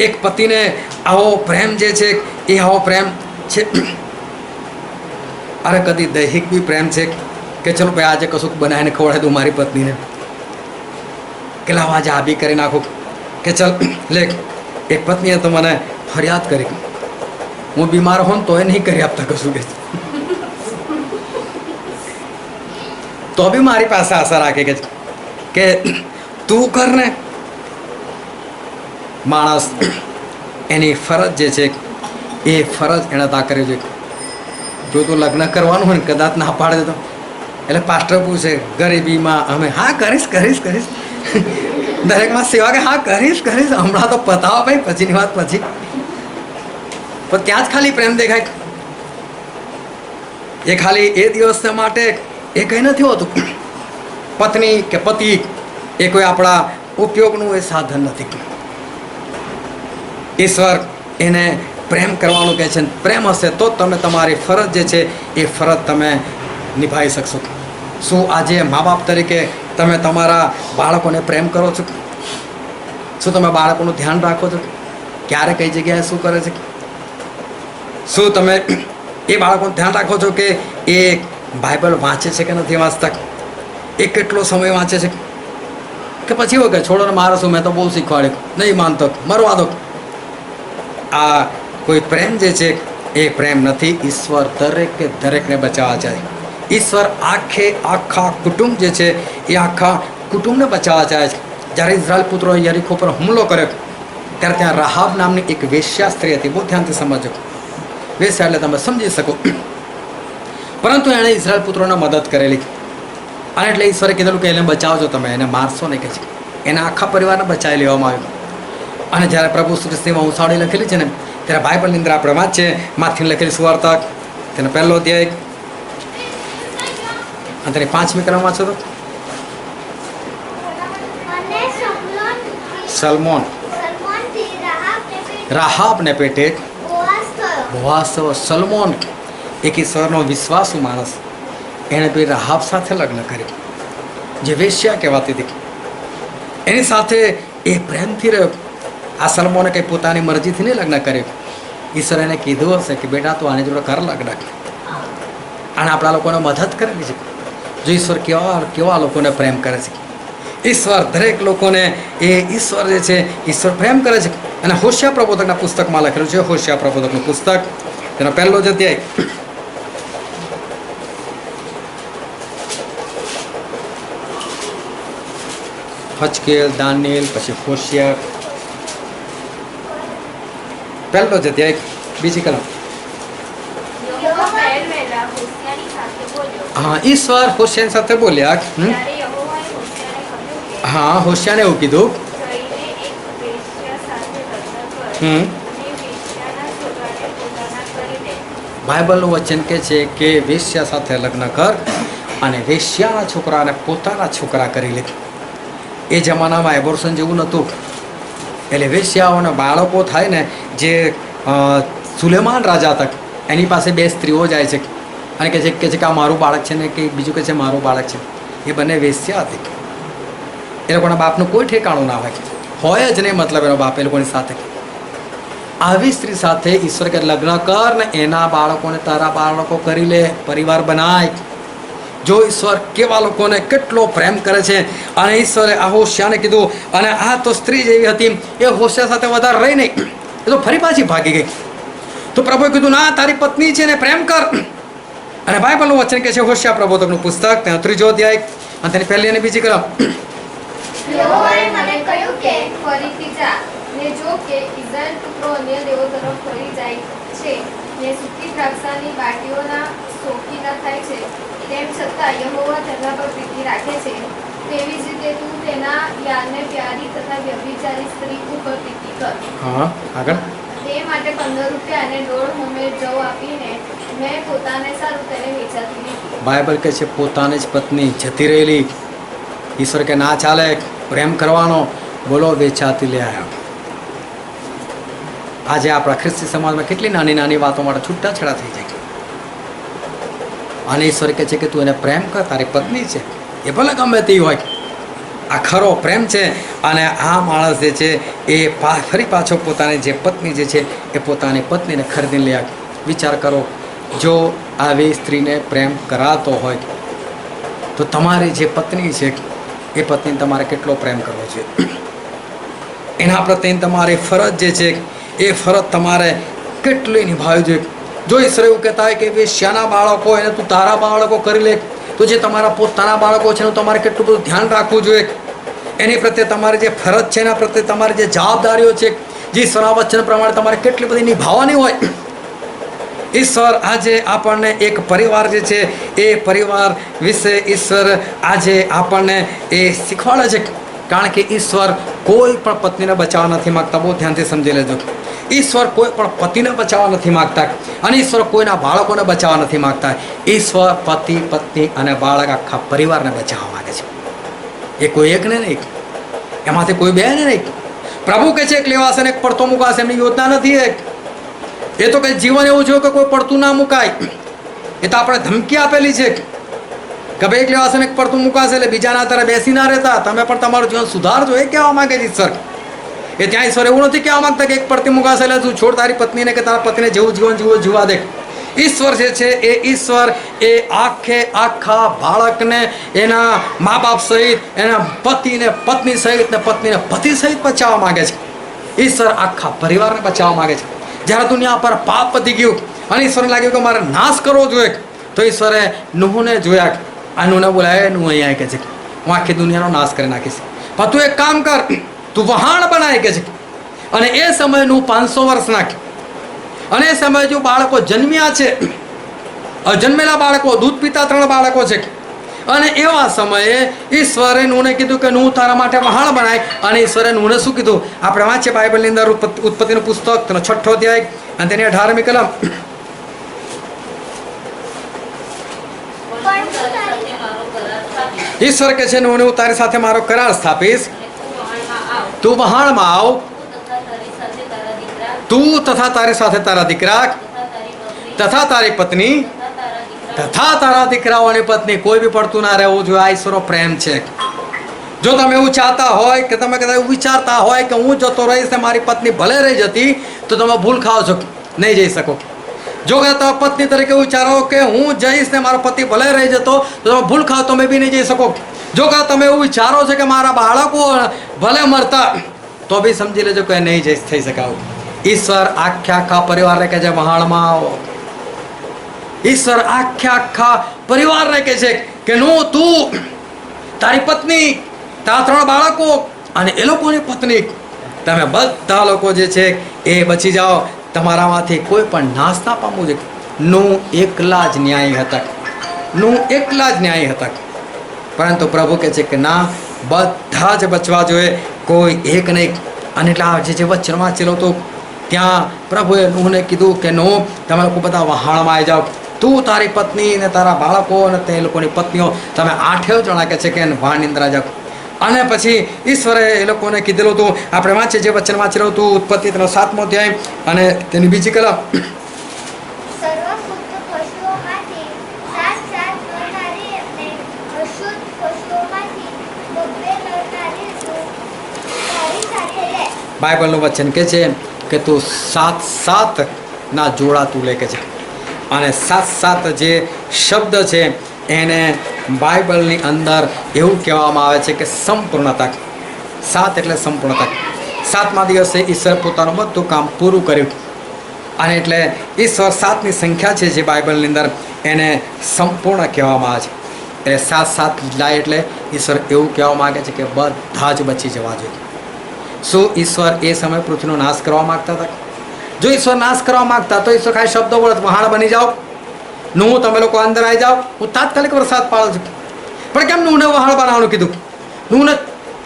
એક પતિને આવો પ્રેમ જે છે એ આવો પ્રેમ છે? અરે કદી દૈહિક બી પ્રેમ છે કે ચલો ભાઈ આજે કશુંક બનાવીને ખવડાવી દઉં મારી પત્નીને, કે લાવ આજે આ બી કરી નાખું, કે ચલ લે. એક પત્નીએ તો મને ફરિયાદ કરી, હું બીમાર હોઉં તો એ નહીં કરી આપતા કશું કે તો બી મારી પાસે આશા રાખે કે તું કર ને. માણસ એની ફરજ જે છે એ ફરજ એણે અદા કરવી જોઈએ. જો તું લગ્ન કરવાનું હોય ને કદાચ ના પાડે તો એટલે પાસ્ટર પૂછે ગરીબીમાં અમે હા કરીશ કરીશ કરીશ દરેકમાં સેવા કે હા કરીશ કરીશ હમણાં તો પતાવો ભાઈ પછીની વાત પછી. પણ ત્યાં જ ખાલી પ્રેમ દેખાય. એ ખાલી એ દિવસ માટે એ કંઈ નથી હોતું. પત્ની કે પતિ એ કોઈ આપણા ઉપયોગનું એ સાધન નથી. ઈશ્વર એને પ્રેમ કરવાનું કહે છે. પ્રેમ હશે તો તમે તમારી ફરજ જે છે એ ફરજ તમે નિભાવી શકશો. શું આજે મા બાપ તરીકે તમે તમારા બાળકોને પ્રેમ કરો છો? શું તમે બાળકોનું ધ્યાન રાખો છો? ક્યારે કઈ જગ્યાએ શું કરે છે? શું તમે એ બાળકોનું ધ્યાન રાખો છો કે એ બાઇબલ વાંચે છે કે નથી વાંચતા? એ કેટલો સમય વાંચે છે? કે પછી એવું કે છોડો ને મારો શું, મેં તો બહુ શીખવાડ્યું, નહીં માનતો, મરવા દો. આ કોઈ પ્રેમ જે છે એ પ્રેમ નથી. ઈશ્વર દરેકને બચાવવા ચાહે. ઈશ્વર આખા કુટુંબ જે છે એ આખા કુટુંબને બચાવવા ચાહે છે. જ્યારે ઇઝરાયલ પુત્રોએ યરીખો પર હુમલો કર્યો ત્યારે ત્યાં રાહાબ નામની એક વેશ્યા સ્ત્રી હતી. બહુ ધ્યાનથી સમજો. વેશ્યા એટલે તમે સમજી શકો. પરંતુ એણે ઇઝરાયલ પુત્રોને મદદ કરેલી અને એટલે ઈશ્વરે કીધેલું કે એને બચાવજો, તમે એને મારશો નહીં કે છે. એના આખા પરિવારને બચાવી લેવામાં આવ્યો. અને જ્યારે પ્રભુ સૃષ્ટિમાં ઉસાળી લખેલી છે ને ત્યારે બાઇબલની અંદર આપણે વાંચીએ માથી લખેલી સુવાર્તા તેનો પહેલો અધ્યાય અને તેની 5મી કલમ વાંચો તો અને સલમોન સલમોનથી રાહાબને પેટે બોઆઝ થયો. બોઆઝ થયો. સલમોન એક ઈશ્વરનો વિશ્વાસુ માણસ, એણે પેલી રાહાબ સાથે લગ્ન કર્યું જે વેશ્યા કહેવાતી હતી. એની સાથે એ પ્રેમથી રહ્યો. આ સલમોને કંઈ પોતાની મરજીથી નહીં લગ્ન કર્યું. ઈશ્વર એને કીધું હશે કે બેટા તું આની જોડે કર લગ્ન. અને આપણા લોકોને મદદ કરેલી છે. જો ઈશ્વર કેવા લોકોને પ્રેમ કરે છે. ઈશ્વર દરેક લોકોને એ ઈશ્વર જે છે ઈશ્વર પ્રેમ કરે છે. અને હોશિયા પ્રબોધકના પુસ્તકમાં લખેલું છે. હોશિયા પ્રબોધકનું પુસ્તક તેનો પહેલો જ અધ્યાય હચકેલ, દાનિયેલ, પછી હોશિયા, પહેલો જ અધ્યાય 2જી કલમ. યહોવા પહેલવહેલા હોશિયાની સાથે બોલ્યો. હા, ઈશ્વર હોશિયાની સાથે બોલ્યા. ત્યારે યહોવાએ હોશિયાને કહ્યું કે હા, હોશિયાને એવું કીધું જઈને એક વેશ્યા સાથે લગ્ન કર હમ અને વેશ્યાના છોકરાને પોતાના કરી દે. બાઇબલનું વચન કહે છે કે વેશ્યા સાથે લગ્ન કર અને વેશ્યાના છોકરાને પોતાના છોકરા કરી લે. એ જમાનામાં એબોર્શન જેવું નહોતું. એટલે વેશ્યાઓના બાળકો થાય ને, જે સુલેમાન રાજા હતા એની પાસે 2 સ્ત્રીઓ જાય છે અને કહે છે કે આ મારું બાળક છે ને કે બીજું કહે છે મારું બાળક છે. એ બંને વેશ્યા હતી. એ લોકોના બાપનું કોઈ ઠેકાણું ના હોય જ નહીં. મતલબ એનો બાપ એ લોકોની સાથે. આવી સ્ત્રી સાથે ઈશ્વર કે લગ્ન કર ને એના બાળકોને તારા બાળકો કરી લે, પરિવાર બનાય. જો ઈશ્વર કેવા લોકોને કેટલો પ્રેમ કરે છે. અને ઈશ્વરે આ હોશિયાને કીધું અને આ તો સ્ત્રી જેવી હતી, એ હોશિયા સાથે વધારે રહી નહીં, એ તો ફરી પાછી ભાગી ગઈ. તો પ્રભુએ કીધું ના, તારી પત્ની છે ને પ્રેમ કર. અને બાઇબલનું વચન કહે છે હોશિયા પ્રબોધકનું પુસ્તક તેનો 3જો અધ્યાય અને તેની પહેલી અને બીજી કલમ. યહોવાએ મને કહ્યું કે ફરીથી જા ને જો કે ઇઝરાયલ પુત્રો અન્ય દેવો તરફ ફરી જાય છે ને સૂકી દ્રાક્ષાની બાટીઓના શોખીના થાય છે, તેમ છતાં યહોવા તેના પર પ્રીતિ રાખે છે. તેવી જ રીતે તું તેના યાદને પ્યારી તથા વ્યભિચારી સ્ત્રી ઉપર પ્રીતિ કર. હા, આગળ. તે માટે 15 રૂપિયા અને 1.5 હોમેર જવ આપીને મેં પોતાને સારું તેને વેચાતી લીધી. બાઇબલ કહે છે પોતાની જ પત્ની જતી રહેલી. ઈશ્વર કે ના ચાલે, પ્રેમ કરવાનો. બોલો, વેચાતી લે આવ્યા. આજે આપણા ખ્રિસ્તી સમાજમાં કેટલી નાની નાની વાતો માટે છૂટાછેડા થઈ જાય. અને ઈશ્વર કહે છે કે તું એને પ્રેમ કર, તારી પત્ની છે, એ ભલે ગમે તે હોય. આ ખરો પ્રેમ છે. અને આ માણસ જે છે એ ફરી પાછો પોતાની જે પત્ની જે છે એ પોતાની પત્નીને ખરીદીને લે આવે. વિચાર કરો, જો આવી સ્ત્રીને પ્રેમ કરાતો હોય તો તમારી જે પત્ની છે એ પત્નીને તમારે કેટલો પ્રેમ કરવો જોઈએ. એના પ્રત્યે તમારી ફરજ જે છે એ ફરજ તમારે કેટલું નિભાવ્યું છે. જો ઈશ્વર એવું કહેતા હોય કે વેશ્યાના બાળકો એને તું તારા બાળકો કરી લે, તો જે તમારા પોતાના બાળકો છે એનું તમારે કેટલું બધું ધ્યાન રાખવું જોઈએ. એની પ્રત્યે તમારી જે ફરજ છે એના પ્રત્યે તમારી જે જવાબદારીઓ છે જે ઈશ્વરના વચન પ્રમાણે તમારે કેટલી બધી નિભાવવાની હોય. ઈશ્વર આજે આપણને એક પરિવાર જે છે એ પરિવાર વિશે ઈશ્વર આજે આપણને એ શીખવાડે છે. કારણ કે ઈશ્વર કોઈ પણ પત્નીને બચાવવા નથી માગતા. બહુ ધ્યાનથી સમજી લેજો. ઈશ્વર કોઈ પણ પતિને બચાવવા નથી માગતા અને ઈશ્વર કોઈના બાળકોને બચાવવા નથી માગતા. ઈશ્વર પતિ, પત્ની અને બાળક આખા પરિવારને બચાવવા માગે છે. એ કોઈ એકને નહીં, એમાંથી કોઈ બેને નહીં. પ્રભુ કહે છે એક લેવાશે ને એક પડતો મુકાશે, એમની યોજના નથી. એ તો કંઈ જીવન એવું છે કે કોઈ પડતું ના મુકાય. એ તો આપણે ધમકી આપેલી છે કે ભાઈ એક લેવાશે ને એક પડતું મુકાશે, એટલે બીજાના આધારે બેસી ના રહેતા, તમે પણ તમારું જીવન સુધારજો. એ કહેવા માંગે છે ઈશ્વર. એ ત્યાં ઈશ્વર એવું નથી કહેવા માંગતા કે એક પડતી મુકાશે એટલે તું છોડ તારી પત્નીને કે તારા પતિને જેવું જીવન જીવો જીવા દે. ઈશ્વર જે છે એ ઈશ્વર એ આખા બાળકને એના મા બાપ સહિત, એના પતિને પત્ની સહિત ને પત્નીને પતિ સહિત બચાવવા માંગે છે. ઈશ્વર આખા પરિવારને બચાવવા માંગે છે. જ્યારે દુનિયા પર પાપ વધી ગયું અને ઈશ્વરને લાગ્યું કે મારે નાશ કરવો જોઈએ, તો ઈશ્વરે નુહને જોયા. આ નુહને બોલાય, નુહ અહીંયા કહે છે હું આખી દુનિયાનો નાશ કરી નાખીશ, પણ તું એક કામ કર, તું વહાણ બનાય કે છે. અને એ સમયનું 500 વર્ષ નાખ્યું. અને એ સમયે જો બાળકો જન્મ્યા છે, જન્મેલા બાળકો, દૂધ પીતા 3 બાળકો છે. અને એવા સમયે ઈશ્વરે નુહને કીધું કે નુહ તારા માટે વહાણ બનાય. અને ઈશ્વરે નુહને શું કીધું? આપણે વાંચીએ બાઇબલની અંદર ઉત્પત્તિનું પુસ્તક, તેનો 6ઠો અધ્યાય અને તેની 18મી કલમ. ઈશ્વર કહે છે નુહને હું તારી સાથે મારો કરાર સ્થાપીશ, તું વહાણમાં આવ, તું તથા તારી સાથે તારા દીકરા તથા તારી પત્ની તથા તારા દીકરાઓની પત્ની. કોઈ બી પડતું ના રહેવું જોઈએ. આ ઈશ્વરનો પ્રેમ છે. જો તમે એવું ચાહતા હોય કે તમે કદાચ એવું વિચારતા હોય કે હું જતો રહીશ ને મારી પત્ની ભલે રહી જતી, તો તમે ભૂલ ખાઓ છો, નહીં જઈ શકો. જો કે તમે પત્ની તરીકે વિચારો કે હું જઈશ ને મારો પતિ ભલે રહી જતો, તો તમે ભૂલ ખાઓ, તમે બી નહીં જઈ શકો. જો કે તમે એવું વિચારો છો કે મારા બાળકો ભલે મરતા, તો બી સમજી લેજો કે નહીં જઈ થઈ શકાવ. ઈશ્વર આખા પરિવારને કહે છે વહાણમાં આવો. ઈશ્વર આખા પરિવારને કહે છે કે નું તું, તારી પત્ની, તારા 3 બાળકો અને એ લોકોની પત્ની, તમે બધા લોકો જે છે એ બચી જાઓ. તમારામાંથી કોઈ પણ નાશ ના પામવું જોઈએ. નું એકલા જ ન્યાયી હતા. નું એકલા જ ન્યાયી હતા. પરંતુ પ્રભુ કહે છે કે ના, બધા જ બચવા જોઈએ, કોઈ એક નહીં. અને એટલે આ જે વચન વાંચેલો હતો ત્યાં પ્રભુએ નુહને કીધું કે નો, તમે લોકો બધા વહાણમાં આવી જાઓ. તું, તારી પત્ની ને તારા બાળકો અને તે લોકોની પત્નીઓ, તમે 8 જણા કે છે કે વહાણની અંદર જાઓ. અને પછી ઈશ્વરે એ લોકોને કીધેલું હતું. આપણે વાંચીએ જે વચન વાંચેલું હતું ઉત્પત્તિ તેનો 7મો અધ્યાય અને તેની 2જી કલમ. સર્વ શુદ્ધ પશુઓમાંથી 7 નર નારી અને અશુદ્ધ પશુઓમાંથી 2 નર નારી તું તારી સાથે લે. બાઇબલનું વચન કહે છે કે તું 7 ના જોડા તું લે કે છે. અને 7 જે શબ્દ છે એને બાઇબલની અંદર એવું કહેવામાં આવે છે કે સંપૂર્ણતા. 7 એટલે સંપૂર્ણતા. 7મા દિવસે ઈશ્વર પોતાનું બધું કામ પૂરું કર્યું. અને એટલે ઈશ્વર 7ની સંખ્યા છે જે બાઇબલની અંદર એને સંપૂર્ણ કહેવામાં આવે છે. એટલે 7 લાય એટલે ઈશ્વર એવું કહેવા માગે છે કે બધા જ બચી જવા જોઈએ. શું ઈશ્વર એ સમય પૃથ્વીનો નાશ કરવા માગતા હતા? જો ઈશ્વર નાશ કરવા માગતા તો ઈશ્વર ખાલી શબ્દો વડે વહાણ બની જાઓ, નું તમે લોકો અંદર આવી જાઓ, હું તાત્કાલિક વરસાદ પાડું છું. પણ કેમ નુહને વહાણ બનાવવાનું કીધું? નુહને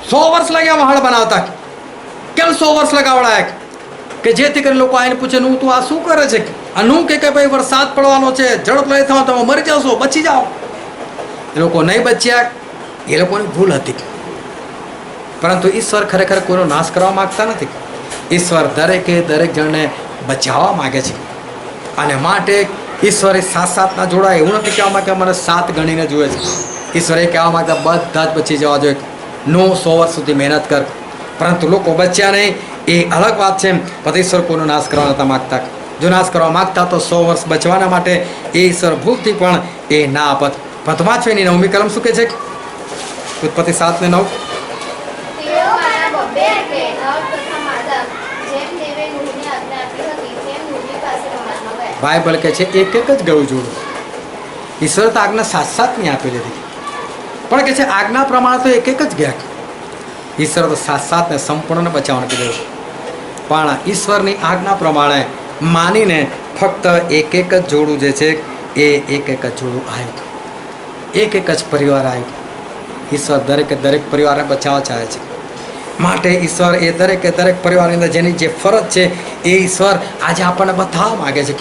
100 વર્ષ લાગ્યા વહાણ બનાવતા. કેમ 100 વર્ષ લગાવડાયા? કે જેથી કરીને લોકો આવીને પૂછે નું તું આ શું કરે છે? આ નું કે ભાઈ વરસાદ પડવાનો છે, જળપ્રલય થવા, તમે મરી જશો, બચી જાઓ. એ લોકો નહીં બચ્યા, એ લોકોની ભૂલ હતી. પરંતુ ઈશ્વર ખરેખર કોઈનો નાશ કરવા માગતા નથી. ઈશ્વર દરેક જણને બચાવવા માગે છે. અને માટે ઈશ્વરે 7 જોડા એવું નથી કહેવા માંગે મને 7 ગણીને જુએ છે. ઈશ્વરે કહેવા માંગે બધા જ બચી જવા જોઈએ. નો 100 વર્ષ સુધી મહેનત કર, પરંતુ લોકો બચ્યા નહીં એ અલગ વાત છે. પણ ઈશ્વર કોઈનો નાશ કરવા નતા માગતા. જો નાશ કરવા માગતા તો 100 વર્ષ બચવાના માટે એ ઈશ્વર ભૂલથી પણ એ ના આપત. પણ વાંચવાની 9મી કલમ શું કહે છે? ઉત્પત્તિ 7:9. તેઓ મારા બબ્બે એટલે નર તથા માદા, જેમ દેવે નુહને આજ્ઞા આપી હતી તેમ નુહની પાસે બાઇબલ કહે છે એક એક જ ગયું જોડું. ઈશ્વર તો આજ્ઞા સાત સાતની આપેલી હતી, પણ કે છે આજ્ઞા પ્રમાણે તો એક એક જ ગયા. ઈશ્વર તો સાત સાતને સંપૂર્ણ બચાવવાનું કીધું, પણ ઈશ્વરની આજ્ઞા પ્રમાણે માનીને ફક્ત એક એક જ જોડું જે છે એ એક એક જ જોડું આવ્યું, એક એક જ પરિવાર આવ્યું. ઈશ્વર દરેકે દરેક પરિવારને બચાવવા ચાહે છે. માટે ઈશ્વર એ દરેકે દરેક પરિવારની અંદર જેની જે ફરજ છે એ ઈશ્વર આજે આપણને બતાવવા માગે છે.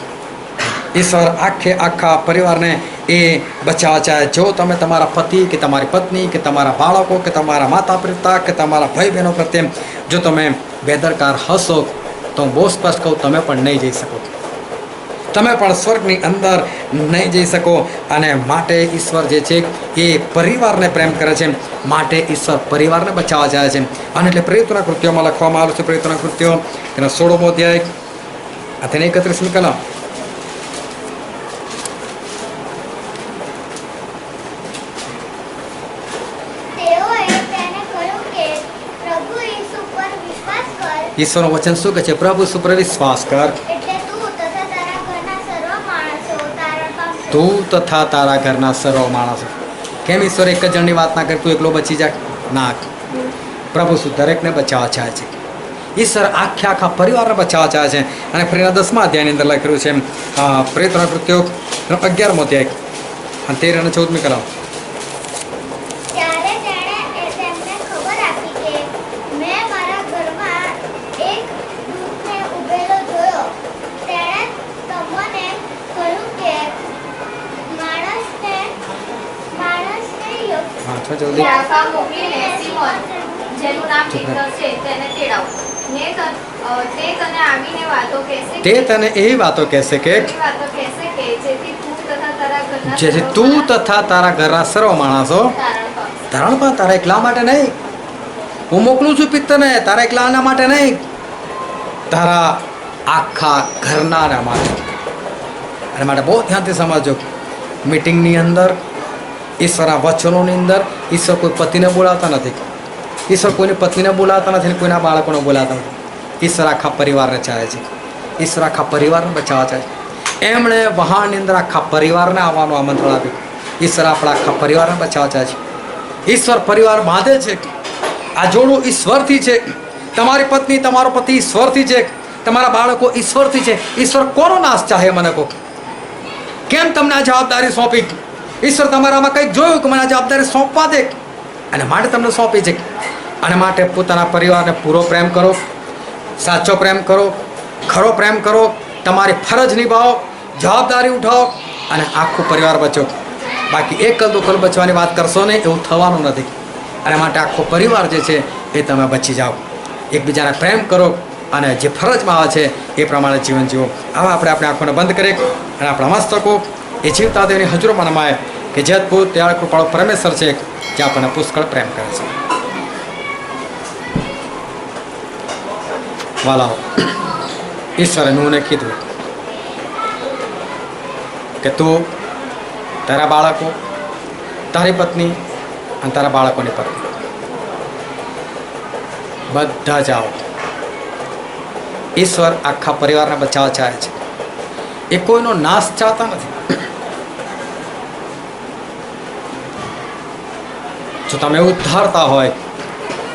ઈશ્વર આખે આખા પરિવારને એ બચાવવા ચાહે. જો તમે તમારા પતિ કે તમારી પત્ની કે તમારા બાળકો કે તમારા માતા પિતા કે તમારા ભાઈ બહેનો પ્રત્યે જો તમે બેદરકાર હશો તો હું બહુ સ્પષ્ટ કહું, તમે પણ નહીં જઈ શકો, તમે પણ સ્વર્ગની અંદર નહીં જઈ શકો. અને માટે ઈશ્વર જે છે એ પરિવારને પ્રેમ કરે છે, માટે ઈશ્વર પરિવારને બચાવવા ચાહે છે. અને એટલે પ્રેરિતોના કૃત્યોમાં લખવામાં આવ્યું છે, પ્રેરિતોના કૃત્યો તેનો 16મો અધ્યાય તેને 31મી કલમ. ઈશ્વરનું વચન શું કહે છે? પ્રભુ ઈસુ પર વિશ્વાસ કર, તું તથા તારા ઘરના સર્વ માણસો. કેમ ઈશ્વર એક જ જણની વાત ના કરે તું એકલો બચી જાય? ના, પ્રભુ શું દરેકને બચાવવા ચાહે છે. ઈશ્વર આખે આખા પરિવારને બચાવવા ચાહે છે. અને ફરીના 10મા અધ્યાયની અંદર લખ્યું છે પ્રેરિતોના કૃત્યો 11મો અધ્યાય અને 13 અને 14મી કલમ. યાફા મોકલીને સિમોન, જેનું નામ પીતર છે, તેને તેડાવો. તે તને આવીને વાતો કહેશે, તે તને એવી વાતો કહેશે કે જેથી તું તથા તારા ઘરના સર્વ માણસો તારણ પામે. તારા એકલા માટે નહીં, હું મોકલું છું પિત્તરને, તારા એકલાના માટે નહીં, તારા આખા ઘરના માટે. અને માટે બહુ ધ્યાનથી સમજો, મીટિંગની અંદર ઈશ્વરના વચનોની અંદર ઈશ્વર કોઈ પતિને બોલાવતા નથી, ઈશ્વર કોઈની પત્નીને બોલાવતા નથી, કોઈના બાળકોને બોલાવતા નથી. ઈશ્વર આખા પરિવારને ચાહે છે, ઈશ્વર આખા પરિવારને બચાવવા ચાહે છે. એમણે વહાણની અંદર આખા પરિવારને આવવાનું આમંત્રણ આપ્યું. ઈશ્વર આપણા આખા પરિવારને બચાવવા ચાહે છે. ઈશ્વર પરિવાર બાંધે છે. આ જોડું ઈશ્વરથી છે. તમારી પત્ની તમારો પતિ ઈશ્વરથી છે, તમારા બાળકો ઈશ્વરથી છે. ઈશ્વર કોનો નાશ ચાહે? મને કહો, કેમ તમને આ જવાબદારી સોંપી? ઈશ્વર તમારામાં કંઈક જોયું કે મને આ જવાબદારી સોંપવા દે, અને માટે તમને સોંપી છે. અને માટે પોતાના પરિવારને પૂરો પ્રેમ કરો, સાચો પ્રેમ કરો, ખરો પ્રેમ કરો, તમારી ફરજ નિભાવો, જવાબદારી ઉઠાવો અને આખું પરિવાર બચો. બાકી એકલ દુકલ બચવાની વાત કરશો નહીં, એવું થવાનું નથી. અને માટે આખો પરિવાર જે છે એ તમે બચી જાઓ. એકબીજાને પ્રેમ કરો અને જે ફરજમાં આવે છે એ પ્રમાણે જીવન જીવો. આવા આપણે આપણી આંખોને બંધ કરીએ અને આપણા મસ્તકો એ જીવતા દેવની હજુરોમાં નમાય કે જે અદભુત દયાળ કૃપાળુ પરમેશ્વર છે, જે આપણને પુષ્કળ પ્રેમ કરે છે. વાલાઓ, ઈશ્વરે નૂહને કીધું કે તું તારા બાળકો, તારી પત્ની અને તારા બાળકોની પત્ની બધા જાઓ. ઈશ્વર આખા પરિવારને બચાવવા ચાહે છે. એ કોઈનો નાશ ચાહતા નથી. જો તમે એવું ધારતા હોય,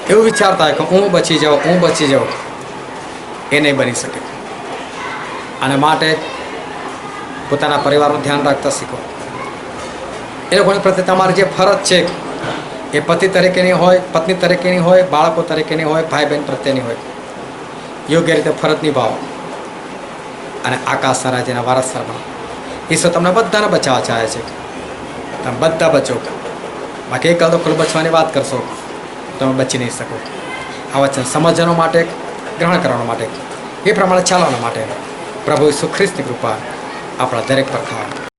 એવું વિચારતા હોય કે હું બચી જાઉં, એ નહીં બની શકે. અને માટે પોતાના પરિવારનું ધ્યાન રાખતા શીખો. એ લોકોની પ્રત્યે તમારી જે ફરજ છે એ પતિ તરીકેની હોય, પત્ની તરીકેની હોય, બાળકો તરીકેની હોય, ભાઈ બહેન પ્રત્યેની હોય, યોગ્ય રીતે ફરજ નિભાવો અને આકાશના રાજ્યના વારસદાર બનો. ઈશ્વર તમને બધાને બચાવવા ચાહે છે. તમે બધા બચો. બાકી એક તો કુલ બચવાની વાત કરશો તમે બચી નહીં શકો. આ વચન સમજવાનો માટે, ગ્રહણ કરવા માટે, એ પ્રમાણે ચાલવા માટે પ્રભુ ઈસુ ખ્રિસ્તની કૃપા આપણા દરેક પર થાય.